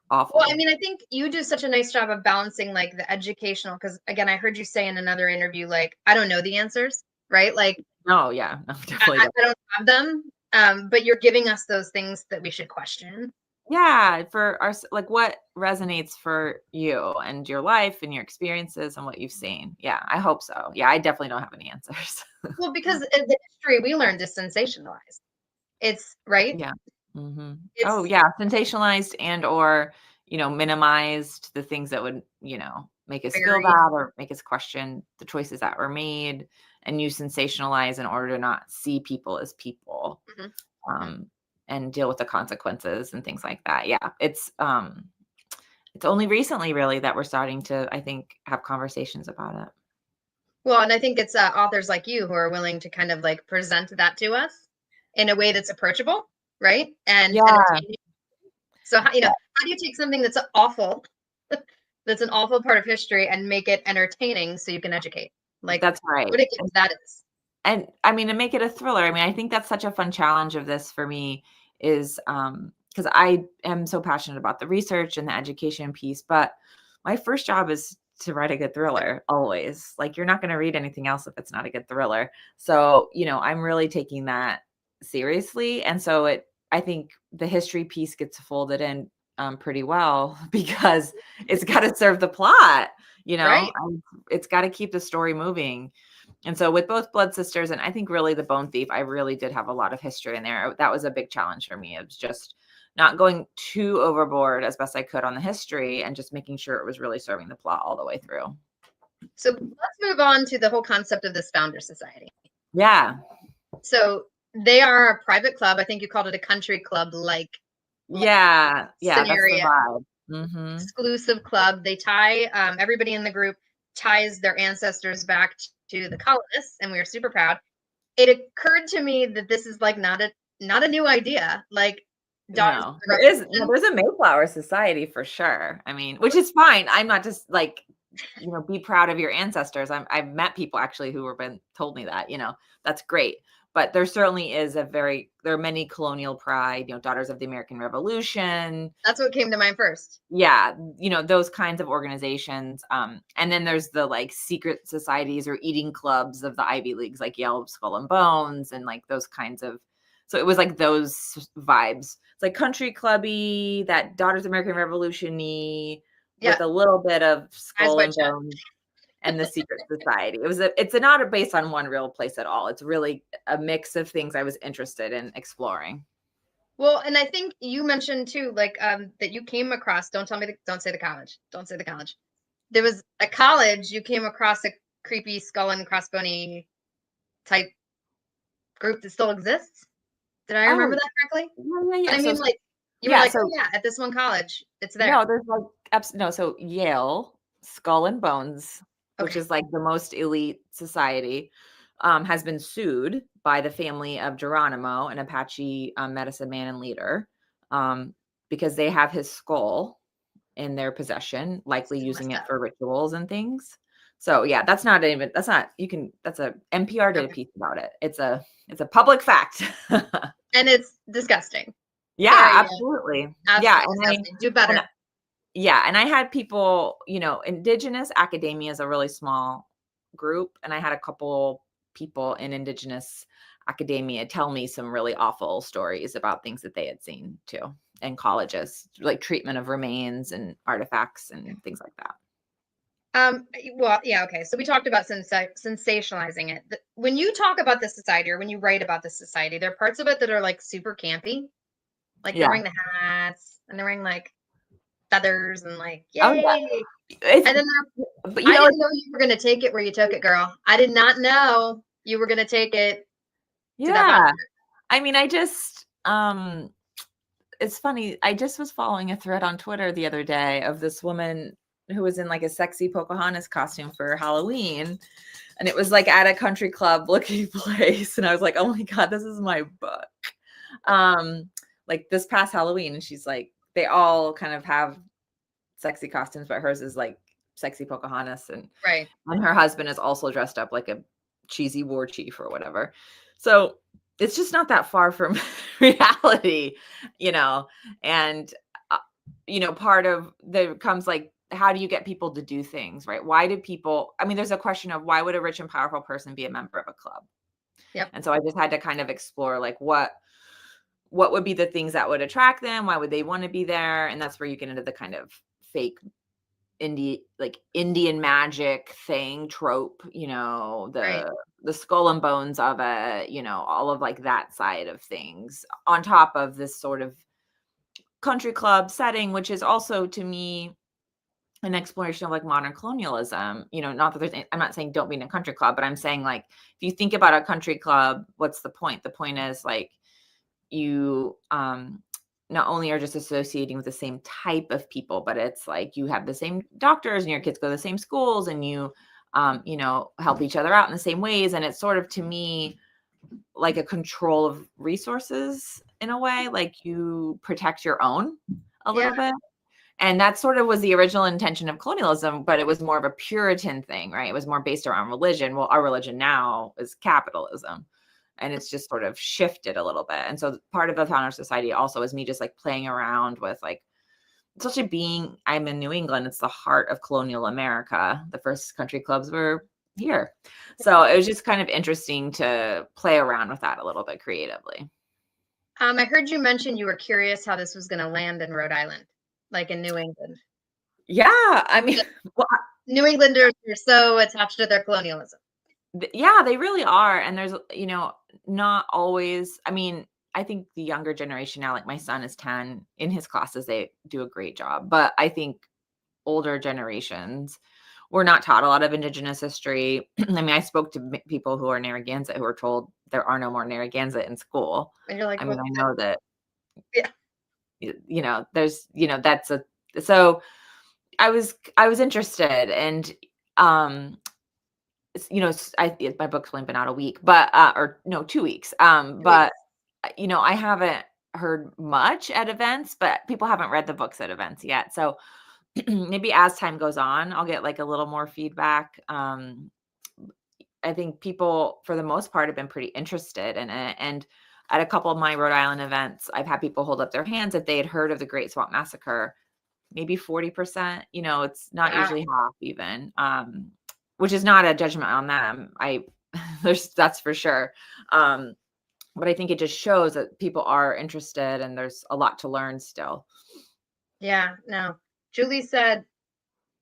Speaker 2: Awful.
Speaker 1: Well, I mean, I think you do such a nice job of balancing like the educational, because again, I heard you say in another interview, like, I don't know the answers, right? Like,
Speaker 2: no, yeah, no, definitely
Speaker 1: I don't have them. But you're giving us those things that we should question.
Speaker 2: Yeah, for our, like what resonates for you and your life and your experiences and what you've seen. Yeah, I hope so. Yeah, I definitely don't have any answers.
Speaker 1: Well, because in the history we learned is sensationalized. It's right.
Speaker 2: Yeah. Mm-hmm. Sensationalized and or minimized the things that would make us feel bad or make us question the choices that were made, and you sensationalize in order to not see people as people. Mm-hmm. And deal with the consequences and things like that. Yeah, it's only recently really that we're starting to, I think, have conversations about it.
Speaker 1: Well, and I think it's authors like you who are willing to kind of like present that to us in a way that's approachable, right? And entertaining. So, how, how do you take something that's awful, that's an awful part of history, and make it entertaining so you can educate? Like,
Speaker 2: that's right.
Speaker 1: What that is.
Speaker 2: And I mean, to make it a thriller, I mean, I think that's such a fun challenge of this for me is because I am so passionate about the research and the education piece, but my first job is to write a good thriller always. Like, you're not going to read anything else if it's not a good thriller. So, I'm really taking that seriously. And so I think the history piece gets folded in pretty well because it's got to serve the plot,
Speaker 1: Right.
Speaker 2: It's got to keep the story moving. And so with both Blood Sisters and I think really The Bone Thief, I really did have a lot of history in there. That was a big challenge for me. It was just not going too overboard as best I could on the history and just making sure it was really serving the plot all the way through.
Speaker 1: So let's move on to the whole concept of this founder society.
Speaker 2: Yeah.
Speaker 1: So they are a private club. I think you called it a country club, like
Speaker 2: yeah,
Speaker 1: scenario.
Speaker 2: That's the vibe. Mm-hmm.
Speaker 1: Exclusive club. They tie everybody in the group ties their ancestors back to the colonists, and we are super proud. It occurred to me that this is like not a new idea. Like,
Speaker 2: no, there's a Mayflower Society for sure. I mean, which is fine. I'm not just like, be proud of your ancestors. I've met people actually who have been told me that, that's great. But there certainly is there are many colonial pride, Daughters of the American Revolution.
Speaker 1: That's what came to mind first.
Speaker 2: Yeah. Those kinds of organizations. And then there's the like secret societies or eating clubs of the Ivy Leagues, like Yale, Skull and Bones, and like those kinds of, so it was like those vibes. It's like country clubby, that Daughters of the American Revolution-y, with a little bit of Skull and Bones. And the secret society. It's not based on one real place at all. It's really a mix of things I was interested in exploring.
Speaker 1: Well, and I think you mentioned too, like that you came across. Don't say the college. Don't say the college. There was a college you came across a creepy skull and crossbony type group that still exists. Did I remember that correctly?
Speaker 2: Yeah.
Speaker 1: I mean, like you were like, oh yeah, at this one college, it's there.
Speaker 2: No, there's like so Yale, Skull and Bones, which is like the most elite society, has been sued by the family of Geronimo, an Apache medicine man and leader, because they have his skull in their possession, likely using it for rituals and things. So yeah, that's a NPR did a piece about it. It's a disgusting fact.
Speaker 1: And it's disgusting.
Speaker 2: Yeah, absolutely. Yeah.
Speaker 1: Do better.
Speaker 2: And I had people, Indigenous academia is a really small group. And I had a couple people in Indigenous academia tell me some really awful stories about things that they had seen too in colleges, like treatment of remains and artifacts and things like that.
Speaker 1: Well, yeah, okay. So we talked about sensationalizing it. When you talk about the society or when you write about the society, there are parts of it that are like super campy. Like they're wearing the hats and they're wearing like feathers and like, yay. And then I didn't know you were going to take it where you took it, girl. I did not know you were going to take it.
Speaker 2: Yeah. I mean, it's funny. I just was following a thread on Twitter the other day of this woman who was in like a sexy Pocahontas costume for Halloween. And it was like at a country club looking place. And I was like, oh my God, this is my book. Like this past Halloween. And she's like, they all kind of have sexy costumes, but hers is like sexy Pocahontas. And her husband is also dressed up like a cheesy war chief or whatever. So it's just not that far from reality, and, part of there comes like, how do you get people to do things, right? Why do people, there's a question of why would a rich and powerful person be a member of a club?
Speaker 1: Yep.
Speaker 2: And so I just had to kind of explore like what would be the things that would attract them? Why would they want to be there? And that's where you get into the kind of fake Indian magic thing trope, the skull and bones of it, all of like that side of things on top of this sort of country club setting, which is also to me an exploration of like modern colonialism, not that I'm not saying don't be in a country club, but I'm saying like, if you think about a country club, what's the point? The point is like you, not only are just associating with the same type of people, but it's like you have the same doctors and your kids go to the same schools and you help each other out in the same ways. And it's sort of, to me, like a control of resources in a way, like you protect your own a little bit. And that sort of was the original intention of colonialism, but it was more of a Puritan thing, right? It was more based around religion. Well, our religion now is capitalism, and it's just sort of shifted a little bit. And so part of the Founder Society also is me just like playing around with like, especially I'm in New England, it's the heart of colonial America. The first country clubs were here. So it was just kind of interesting to play around with that a little bit creatively.
Speaker 1: I heard you mention you were curious how this was going to land in Rhode Island, like in New England.
Speaker 2: Yeah, I mean,
Speaker 1: New Englanders are so attached to their colonialism.
Speaker 2: Yeah, they really are. And there's, not always, I mean, I think the younger generation now, like my son is 10, in his classes, they do a great job. But I think older generations were not taught a lot of Indigenous history. I mean, I spoke to people who are Narragansett who were told there are no more Narragansett in school.
Speaker 1: And you're like,
Speaker 2: I mean, I know that,
Speaker 1: yeah,
Speaker 2: there's, so I was interested, and, my book's only been out a week, but, or no, 2 weeks. But, I haven't heard much at events, but people haven't read the books at events yet. So maybe as time goes on, I'll get like a little more feedback. I think people, for the most part, have been pretty interested in it. And at a couple of my Rhode Island events, I've had people hold up their hands if they had heard of the Great Swamp Massacre. Maybe 40%, it's not usually half even, which is not a judgment on them. That's for sure. But I think it just shows that people are interested and there's a lot to learn still.
Speaker 1: Yeah, no. Julie said,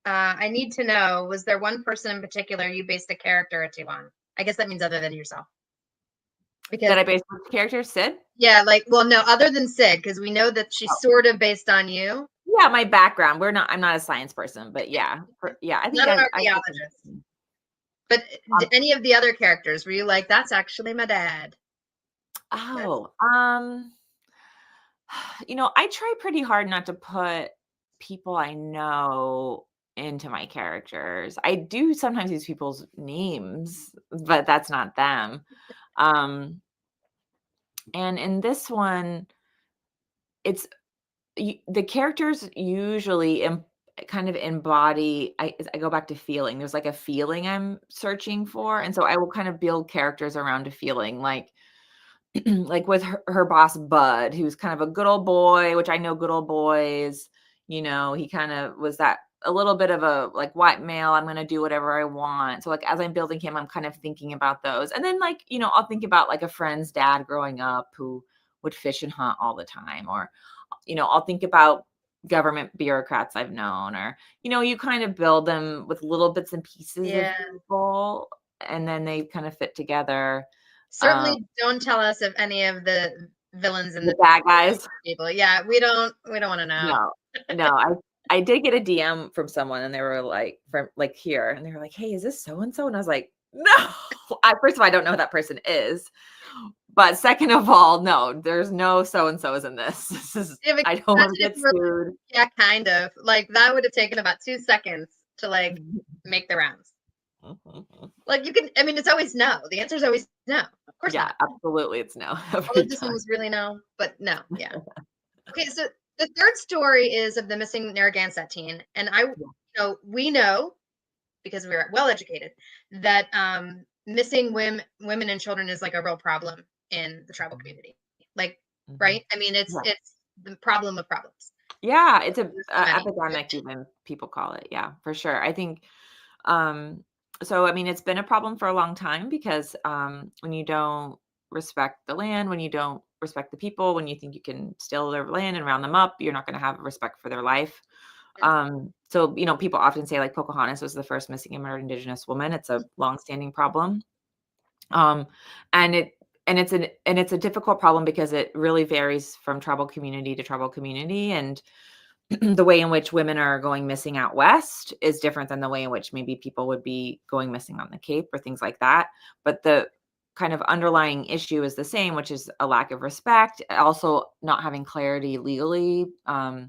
Speaker 1: I need to know, was there one person in particular you based a character or two on? I guess that means other than yourself.
Speaker 2: Because that I based the character, Syd?
Speaker 1: Yeah, no, other than Syd, because we know that she's sort of based on you.
Speaker 2: Yeah, my background. I'm not a science person, but yeah. I think
Speaker 1: not an archaeologist. But any of the other characters, were you like, that's actually my dad?
Speaker 2: Oh, I try pretty hard not to put people I know into my characters. I do sometimes use people's names, but that's not them. And in this one, it's the characters usually kind of embody, I go back to feeling. There's like a feeling I'm searching for. And so I will kind of build characters around a feeling, like with her boss, Bud, who's kind of a good old boy, which I know good old boys, he kind of was that a little bit of a like white male. I'm going to do whatever I want. So like, as I'm building him, I'm kind of thinking about those. And then like, I'll think about like a friend's dad growing up who would fish and hunt all the time, or, I'll think about government bureaucrats I've known, or, you kind of build them with little bits and pieces of people, and then they kind of fit together.
Speaker 1: Certainly don't tell us if any of the villains in
Speaker 2: the bad guys.
Speaker 1: People. Yeah, we don't want to know.
Speaker 2: No, I did get a DM from someone, and they were like, from like here, and they were like, "Hey, is this so and so?" And I was like, "No." First of all, I don't know who that person is, but second of all, no, there's no so and so's in this. This is I don't want to get sued.
Speaker 1: Yeah, kind of. Like that would have taken about 2 seconds to like make the rounds. Like you can, I mean, it's always no. The answer is always no. Of course not.
Speaker 2: Absolutely, it's no.
Speaker 1: Although this one was really no, but no, yeah. Okay, so the third story is of the missing Narragansett teen, and we know because we're well educated that missing women and children is like a real problem in the tribal community. Like, right? I mean, it's the problem of problems.
Speaker 2: Yeah, it's a epidemic, even people call it. Yeah, for sure. I think. So, I mean, it's been a problem for a long time because when you don't respect the land, when you don't respect the people, when you think you can steal their land and round them up, you're not going to have respect for their life. So, people often say like Pocahontas was the first missing and murdered Indigenous woman. It's a longstanding problem. And it's a difficult problem because it really varies from tribal community to tribal community. And the way in which women are going missing out west is different than the way in which maybe people would be going missing on the Cape or things like that. But the kind of underlying issue is the same, which is a lack of respect, also not having clarity legally. A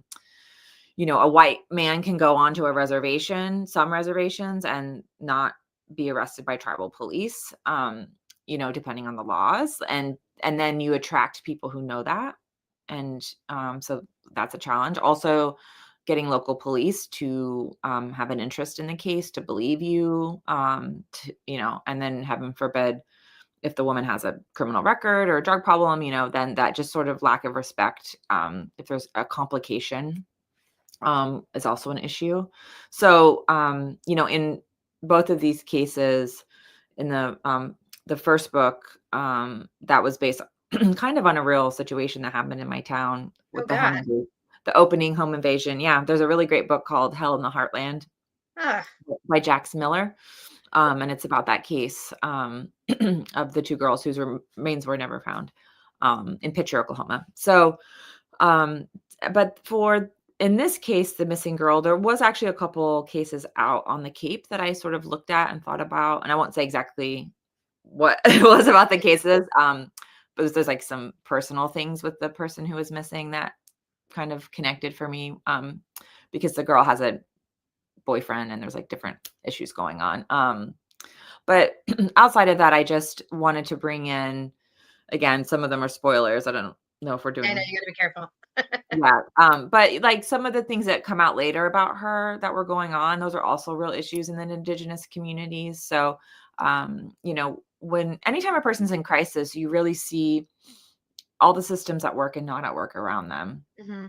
Speaker 2: white man can go onto a reservation, some reservations, and not be arrested by tribal police, depending on the laws. And then you attract people who know that. And so that's a challenge. Also, getting local police to have an interest in the case, to believe you, and then heaven forbid, if the woman has a criminal record or a drug problem, then that just sort of lack of respect, if there's a complication, is also an issue. So, in both of these cases, in the first book, that was based kind of on a real situation that happened in my town with the opening home invasion. Yeah, there's a really great book called Hell in the Heartland by Jax Miller. And it's about that case of the two girls whose remains were never found in Pitcher, Oklahoma. So, but in this case, the missing girl, there was actually a couple cases out on the Cape that I sort of looked at and thought about, and I won't say exactly what it was about the cases, but there's like some personal things with the person who was missing that kind of connected for me, because the girl has a boyfriend and there's like different issues going on. But outside of that, I just wanted to bring in, again, some of them are spoilers. I don't know if we're doing.
Speaker 1: I know, you got to be careful.
Speaker 2: Yeah. But like some of the things that come out later about her that were going on, those are also real issues in the Indigenous communities. So, anytime a person's in crisis, you really see all the systems at work and not at work around them. Mm-hmm.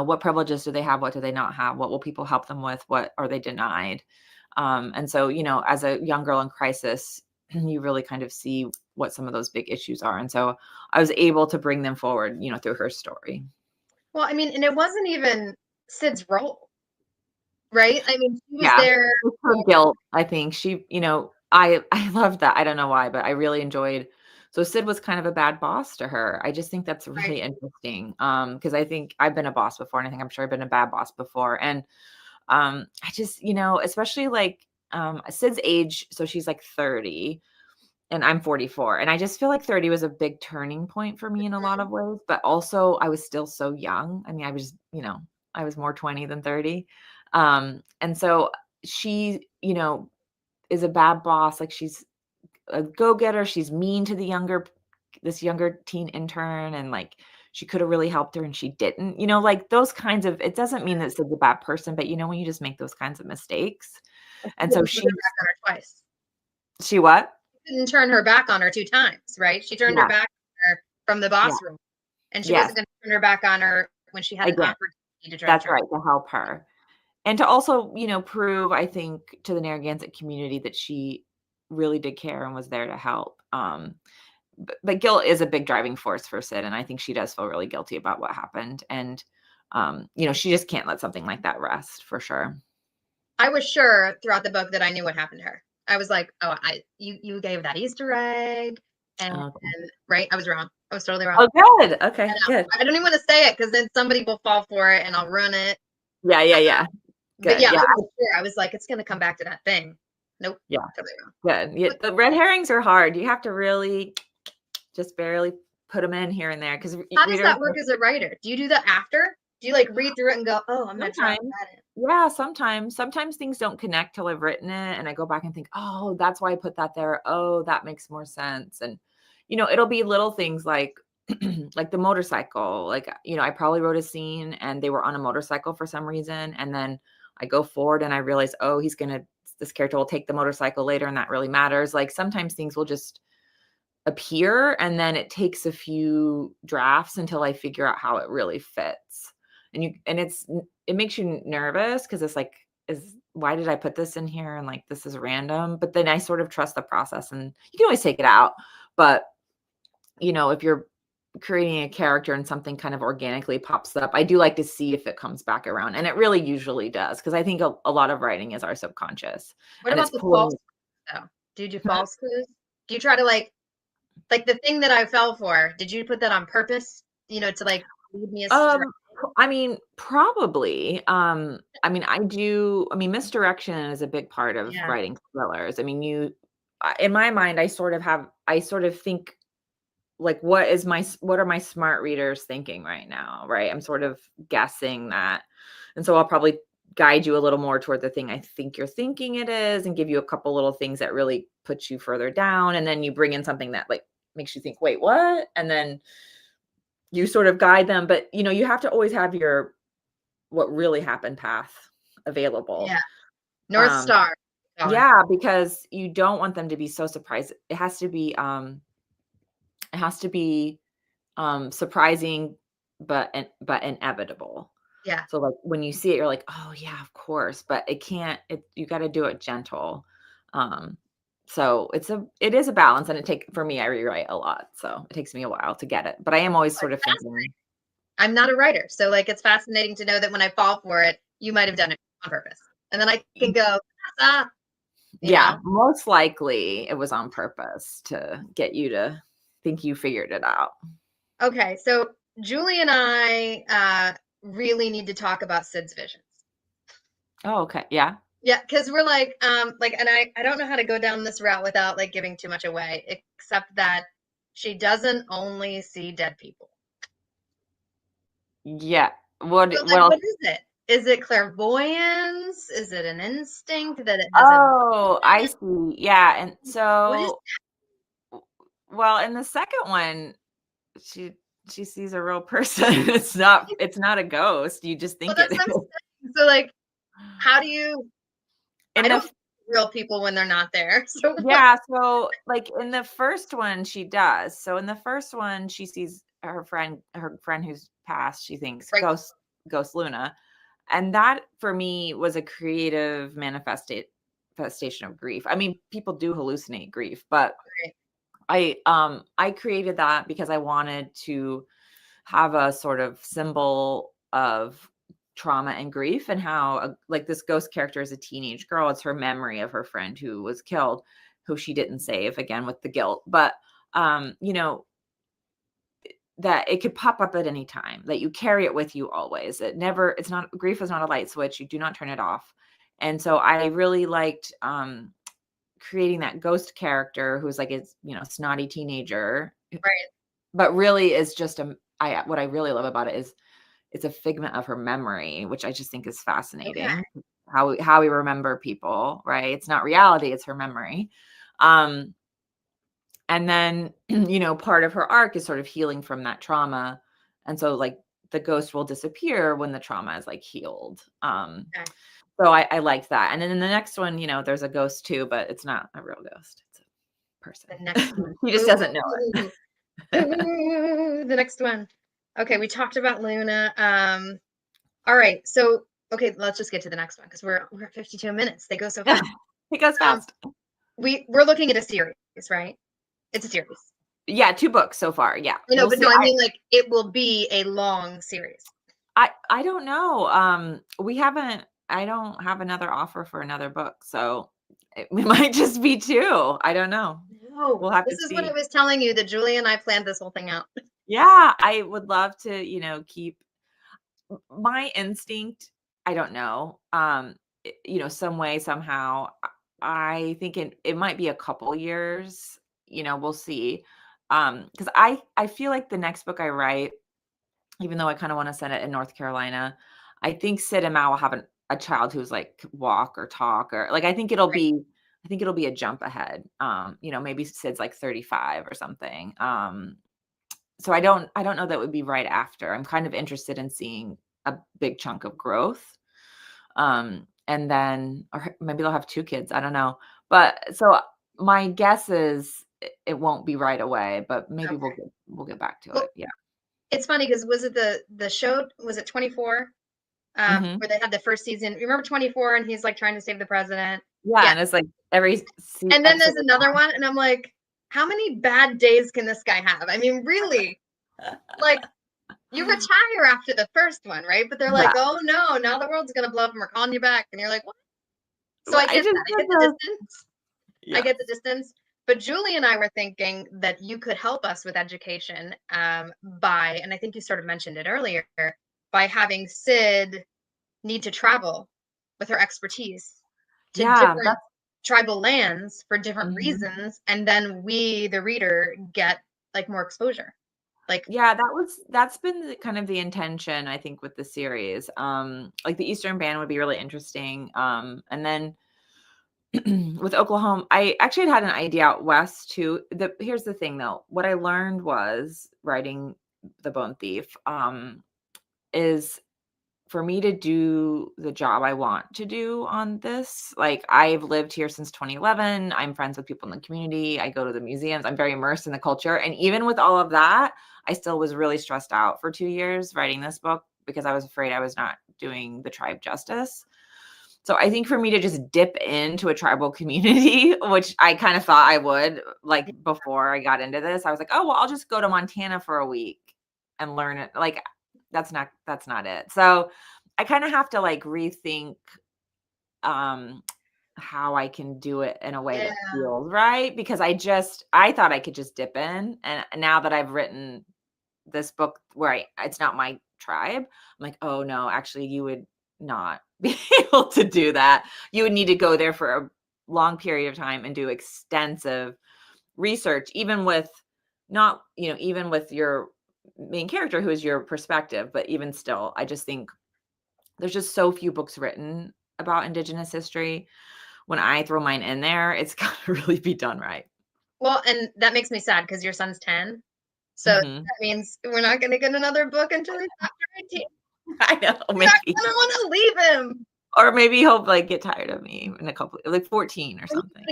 Speaker 2: What privileges do they have? What do they not have? What will people help them with? What are they denied? And so, as a young girl in crisis, you really kind of see what some of those big issues are. And so I was able to bring them forward, through her story.
Speaker 1: Well, I mean, and it wasn't even Syd's role, right? I mean, she was there.
Speaker 2: Her guilt, I think. She, I loved that. I don't know why, but I really enjoyed. So Syd was kind of a bad boss to her. I just think that's really interesting. Because I think I've been a boss before, and I think I'm sure I've been a bad boss before. And I just, especially like Syd's age, so she's like 30 and I'm 44. And I just feel like 30 was a big turning point for me in a lot of ways, but also I was still so young. I mean, I was, I was more 20 than 30. And so she, is a bad boss. Like she's a go-getter. She's mean to this younger teen intern. And like, she could have really helped her and she didn't, like those kinds of, it doesn't mean that Syd's a bad person, but when you just make those kinds of mistakes. And so she
Speaker 1: twice.
Speaker 2: She what?
Speaker 1: Didn't turn her back on her 2 times, right? She turned her back on her from the boss room, and she wasn't going to turn her back on her when she had an opportunity to direct
Speaker 2: her. That's right, to help her. And to also, prove, I think, to the Narragansett community that she really did care and was there to help. But guilt is a big driving force for Syd, and I think she does feel really guilty about what happened. And, she just can't let something like that rest, for sure.
Speaker 1: I was sure throughout the book that I knew what happened to her. I was like, oh, you gave that Easter egg, and right, I was wrong. I was totally wrong.
Speaker 2: Oh, good. Okay, good.
Speaker 1: I don't even want to say it because then somebody will fall for it, and I'll ruin it.
Speaker 2: Yeah.
Speaker 1: Good. But yeah, I was like, it's going to come back to that thing. Nope.
Speaker 2: Yeah. Totally wrong. Good. Yeah, the red herrings are hard. You have to really just barely put them in here and there. Because
Speaker 1: how does that work as a writer? Do you do that after? Do you like read through it and go, oh, I'm not trying that in?
Speaker 2: Yeah, sometimes things don't connect till I've written it, and I go back and think, oh, that's why I put that there. Oh, that makes more sense. And it'll be little things like like the motorcycle. Like I probably wrote a scene and they were on a motorcycle for some reason, and then I go forward and I realize, oh, this character will take the motorcycle later, and that really matters. Like sometimes things will just appear, and then it takes a few drafts until I figure out how it really fits. And it makes you nervous because it's like, why did I put this in here? And like, this is random. But then I sort of trust the process, and you can always take it out. But, if you're creating a character and something kind of organically pops up, I do like to see if it comes back around. And it really usually does, because I think a lot of writing is our subconscious.
Speaker 1: What about the false clues, though? Do you do false clues? Do you try to like the thing that I fell for, did you put that on purpose, to like lead me astray?
Speaker 2: I mean, probably. I do. Misdirection is a big part of writing thrillers. I mean, in my mind, I sort of think like, what are my smart readers thinking right now? Right. I'm sort of guessing that. And so I'll probably guide you a little more toward the thing I think you're thinking it is, and give you a couple little things that really put you further down. And then you bring in something that like makes you think, wait, what? And then you sort of guide them. But, you know, you have to always have your what really happened path available.
Speaker 1: Yeah. North Star.
Speaker 2: Yeah, because you don't want them to be so surprised. It has to be surprising but inevitable.
Speaker 1: Yeah.
Speaker 2: So like when you see it, you're like, oh yeah, of course, but you got to do it gentle. So it is a balance, and for me, I rewrite a lot. So it takes me a while to get it, but I am always sort of thinking.
Speaker 1: I'm not a writer. So like, it's fascinating to know that when I fall for it, you might've done it on purpose. And then I can go,
Speaker 2: yeah, most likely it was on purpose to get you to think you figured it out.
Speaker 1: Okay. So Julie and I, really need to talk about Syd's visions.
Speaker 2: Oh, okay. Yeah.
Speaker 1: Yeah, because we're like, and I don't know how to go down this route without like giving too much away, except that she doesn't only see dead people.
Speaker 2: Yeah. What else?
Speaker 1: What is it? Is it clairvoyance? Is it an instinct that it has?
Speaker 2: Oh, I see. Yeah. And so, well, in the second one, she sees a real person. It's not a ghost. You just think it is.
Speaker 1: So like, how do you? I don't see real people when they're not there. So
Speaker 2: yeah. So like in the first one, she does. So in the first one, she sees her friend who's passed. She thinks ghost Luna. And that for me was a creative manifestation of grief. I mean, people do hallucinate grief, but I created that because I wanted to have a sort of symbol of trauma and grief, and how like this ghost character is a teenage girl. It's her memory of her friend who was killed, who she didn't save, again with the guilt. But you know, that it could pop up at any time, that you carry it with you always. Grief is not a light switch. You do not turn it off. And so I really liked creating that ghost character who's like, it's, you know, snotty teenager,
Speaker 1: right,
Speaker 2: but really is just what I really love about it is it's a figment of her memory, which I just think is fascinating. Okay. How we remember people, right? It's not reality, it's her memory. And then, you know, part of her arc is sort of healing from that trauma. And so like the ghost will disappear when the trauma is like healed.
Speaker 1: okay.
Speaker 2: So I liked that. And then in the next one, you know, there's a ghost too, but it's not a real ghost. It's a person.
Speaker 1: The next one.
Speaker 2: He just doesn't know it.
Speaker 1: The next one. Okay, we talked about Luna. All right. So, okay, let's just get to the next one because we're at 52 minutes. They go so fast.
Speaker 2: It goes fast.
Speaker 1: We're looking at a series, right? It's a series.
Speaker 2: Yeah, 2 books so far. Yeah.
Speaker 1: No, but no, I mean like it will be a long series.
Speaker 2: I don't know. I don't have another offer for another book, so it might just be 2. I don't know.
Speaker 1: No,
Speaker 2: we'll have
Speaker 1: this
Speaker 2: to
Speaker 1: is
Speaker 2: see.
Speaker 1: what I was telling you, that Julie and I planned this whole thing out.
Speaker 2: Yeah, I would love to, you know, keep my instinct. I don't know. You know, some way, somehow, I think it might be a couple years, you know, we'll see. Because I feel like the next book I write, even though I kind of want to send it in North Carolina, I think Syd and Mal will have a child who's like walk or talk, or like I think it'll be a jump ahead. You know, maybe Syd's like 35 or something. So I don't know that would be right after. I'm kind of interested in seeing a big chunk of growth. And then, or maybe they'll have 2 kids. I don't know. But so my guess is it won't be right away, but maybe we'll get back to it. Yeah.
Speaker 1: It's funny because was it the show? Was it 24? Where they had the first season. Remember 24? And he's like trying to save the president.
Speaker 2: Yeah. And it's like every season.
Speaker 1: And then there's another one, and I'm like, how many bad days can this guy have? I mean, really, like you retire after the first one, right? But they're like, oh no, now the world's gonna blow up and we're calling you back. And you're like, what? So I get that. I get the distance. Yeah. I get the distance. But Julie and I were thinking that you could help us with education by, and I think you sort of mentioned it earlier, by having Syd need to travel with her expertise to different tribal lands for different reasons. And then we, the reader, get like more exposure. Like,
Speaker 2: yeah, that's been kind of the intention, I think, with the series. Like the Eastern Band would be really interesting. And then with Oklahoma, I actually had an idea out west too. Here's the thing though. What I learned was writing The Bone Thief, is for me to do the job I want to do on this. Like I've lived here since 2011. I'm friends with people in the community. I go to the museums. I'm very immersed in the culture. And even with all of that, I still was really stressed out for 2 years writing this book because I was afraid I was not doing the tribe justice. So I think for me to just dip into a tribal community, which I kind of thought I would, like before I got into this, I was like, oh, well, I'll just go to Montana for a week and learn it. Like that's not it. So I kind of have to like rethink how I can do it in a way that feels right, because I thought I could just dip in, and now that I've written this book where it's not my tribe, I'm like, oh no, actually you would not be able to do that. You would need to go there for a long period of time and do extensive research, even with even with your main character who is your perspective. But even still, I just think there's just so few books written about Indigenous history. When I throw mine in there, it's got to really be done right.
Speaker 1: Well, and that makes me sad because your son's 10. So that means we're not going to get another book until he's after 18.
Speaker 2: I know, maybe.
Speaker 1: I don't want to leave him.
Speaker 2: Or maybe he'll like get tired of me in a couple, like 14 or something.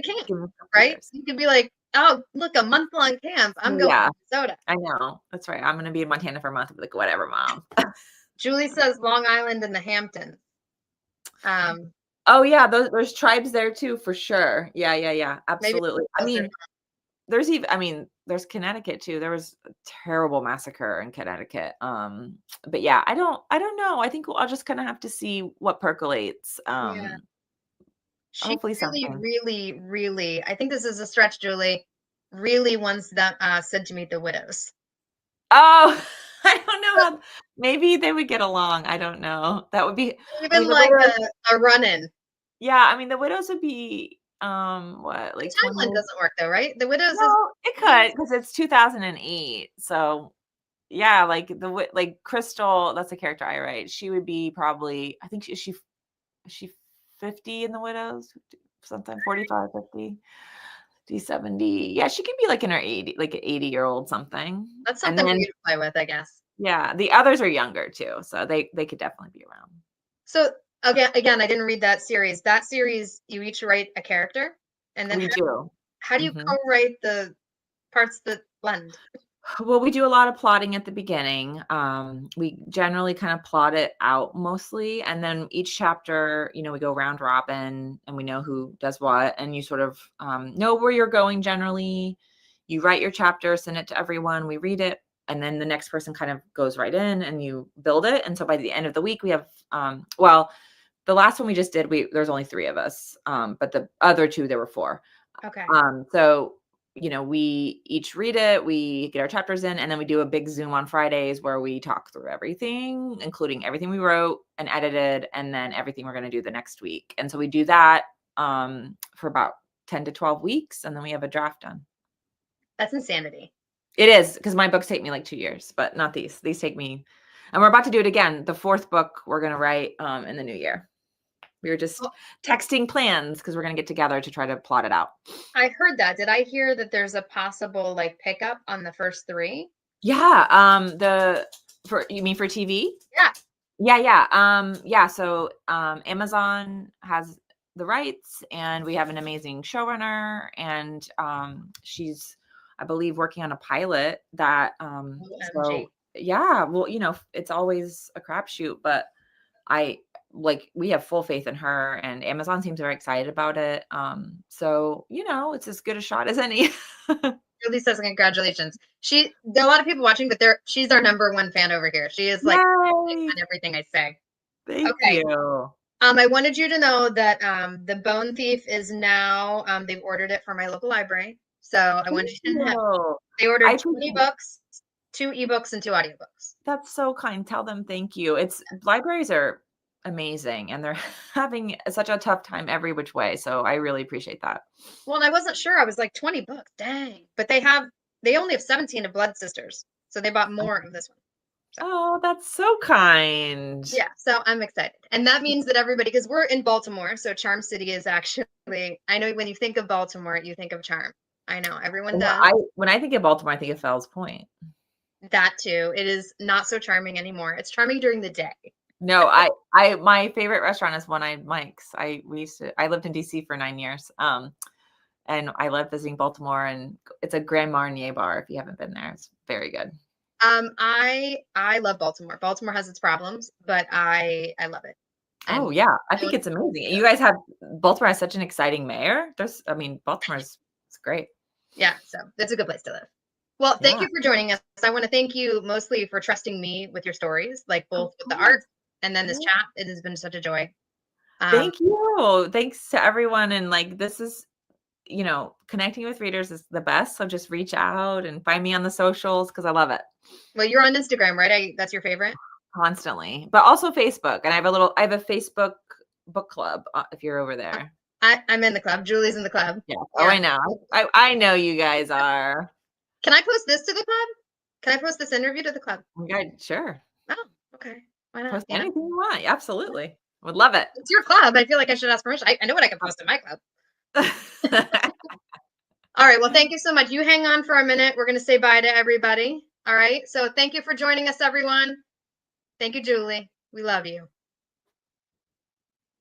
Speaker 1: Right? You could be like, oh, look, a month-long camp. I'm going to Minnesota.
Speaker 2: I know. That's right. I'm going to be in Montana for a month. Like, whatever, Mom.
Speaker 1: Julie says Long Island and the Hamptons.
Speaker 2: Oh yeah, there's tribes there too, for sure. Yeah. Absolutely. I mean, there's Connecticut too. There was a terrible massacre in Connecticut. But yeah, I don't know. I think I'll just kind of have to see what percolates.
Speaker 1: She
Speaker 2: hopefully
Speaker 1: really, I think this is a stretch, Julie, really wants that Syd to meet the widows.
Speaker 2: Oh, I don't know. Maybe they would get along. I don't know. That would be
Speaker 1: even like a run-in.
Speaker 2: Yeah, I mean, the widows would be what, like
Speaker 1: the timeline doesn't work though, right? The widows
Speaker 2: it could, because it's 2008. So yeah, like Crystal, that's a character I write. She would be probably, I think is she 50 in the widows, sometime 45, 50. 70. Yeah, she could be like in her 80, like an 80-year-old something.
Speaker 1: That's something for you to play with, I guess.
Speaker 2: Yeah, the others are younger too, so they could definitely be around.
Speaker 1: So again, I didn't read that series. That series, you each write a character, and then how do you co-write the parts that blend?
Speaker 2: Well, we do a lot of plotting at the beginning. We generally kind of plot it out mostly. And then each chapter, we go round robin and we know who does what. And you sort of know where you're going generally. You write your chapter, send it to everyone. We read it. And then the next person kind of goes right in and you build it. And so by the end of the week, we have, the last one we just did, there's only 3 of us. But the other 2, there were 4.
Speaker 1: Okay.
Speaker 2: So we each read it, we get our chapters in, and then we do a big Zoom on Fridays where we talk through everything, including everything we wrote and edited, and then everything we're going to do the next week. And so we do that for about 10 to 12 weeks, and then we have a draft done.
Speaker 1: That's insanity.
Speaker 2: It is, because my books take me like 2 years, but not these. These take me, and we're about to do it again. The 4th book we're going to write in the new year. We were just texting plans because we're going to get together to try to plot it out.
Speaker 1: I heard that. Did I hear that there's a possible like pickup on the first 3?
Speaker 2: Yeah. You mean for TV?
Speaker 1: Yeah.
Speaker 2: Yeah. So Amazon has the rights, and we have an amazing showrunner, and she's, I believe, working on a pilot that so yeah, well, it's always a crapshoot, but we have full faith in her, and Amazon seems very excited about it. So, it's as good a shot as any.
Speaker 1: Julie says congratulations. There are a lot of people watching, but she's our number 1 fan over here. She is like on everything I say.
Speaker 2: Thank you.
Speaker 1: I wanted you to know that the Bone Thief is now, they've ordered it from my local library. So I wanted you to know they ordered 20 books, 2 ebooks, and 2 audiobooks.
Speaker 2: That's so kind. Tell them thank you. Libraries are amazing, and they're having such a tough time every which way. So I really appreciate that.
Speaker 1: Well, and I wasn't sure. I was like, 20 books, dang. But they only have 17 of Blood Sisters. So they bought more of this one.
Speaker 2: So. Oh, that's so kind.
Speaker 1: Yeah, so I'm excited. And that means that everybody, because we're in Baltimore, so Charm City is actually, I know when you think of Baltimore, you think of Charm. I know, everyone does.
Speaker 2: When I think of Baltimore, I think of Fells Point.
Speaker 1: That too. It is not so charming anymore. It's charming during the day.
Speaker 2: No, my favorite restaurant is One Eyed Mike's. I lived in DC for 9 years. And I love visiting Baltimore, and it's a Grand Marnier bar. If you haven't been there, it's very good.
Speaker 1: I love Baltimore. Baltimore has its problems, but I love it.
Speaker 2: Oh yeah, I think it's amazing. You guys have Baltimore has such an exciting mayor. Baltimore's it's great.
Speaker 1: Yeah, so it's a good place to live. Well, thank you for joining us. I want to thank you mostly for trusting me with your stories, like both with the art and then this chat. It has been such a joy.
Speaker 2: Thank you. Thanks to everyone. And like, this is, connecting with readers is the best. So just reach out and find me on the socials because I love it. Well,
Speaker 1: you're on Instagram, right? That's your favorite?
Speaker 2: Constantly, but also Facebook. And I have a Facebook book club if you're over there.
Speaker 1: I'm in the club. Julie's in the club.
Speaker 2: Yeah. Oh, I know. I know you guys are.
Speaker 1: Can I post this to the club? Can I post this interview to the club?
Speaker 2: Yeah, sure.
Speaker 1: Oh, okay. Why not?
Speaker 2: Post anything you want. Absolutely. Would love it.
Speaker 1: It's your club. I feel like I should ask permission. I know what I can post in my club. All right. Well, thank you so much. You hang on for a minute. We're going to say bye to everybody. All right. So thank you for joining us, everyone. Thank you, Julie. We love you.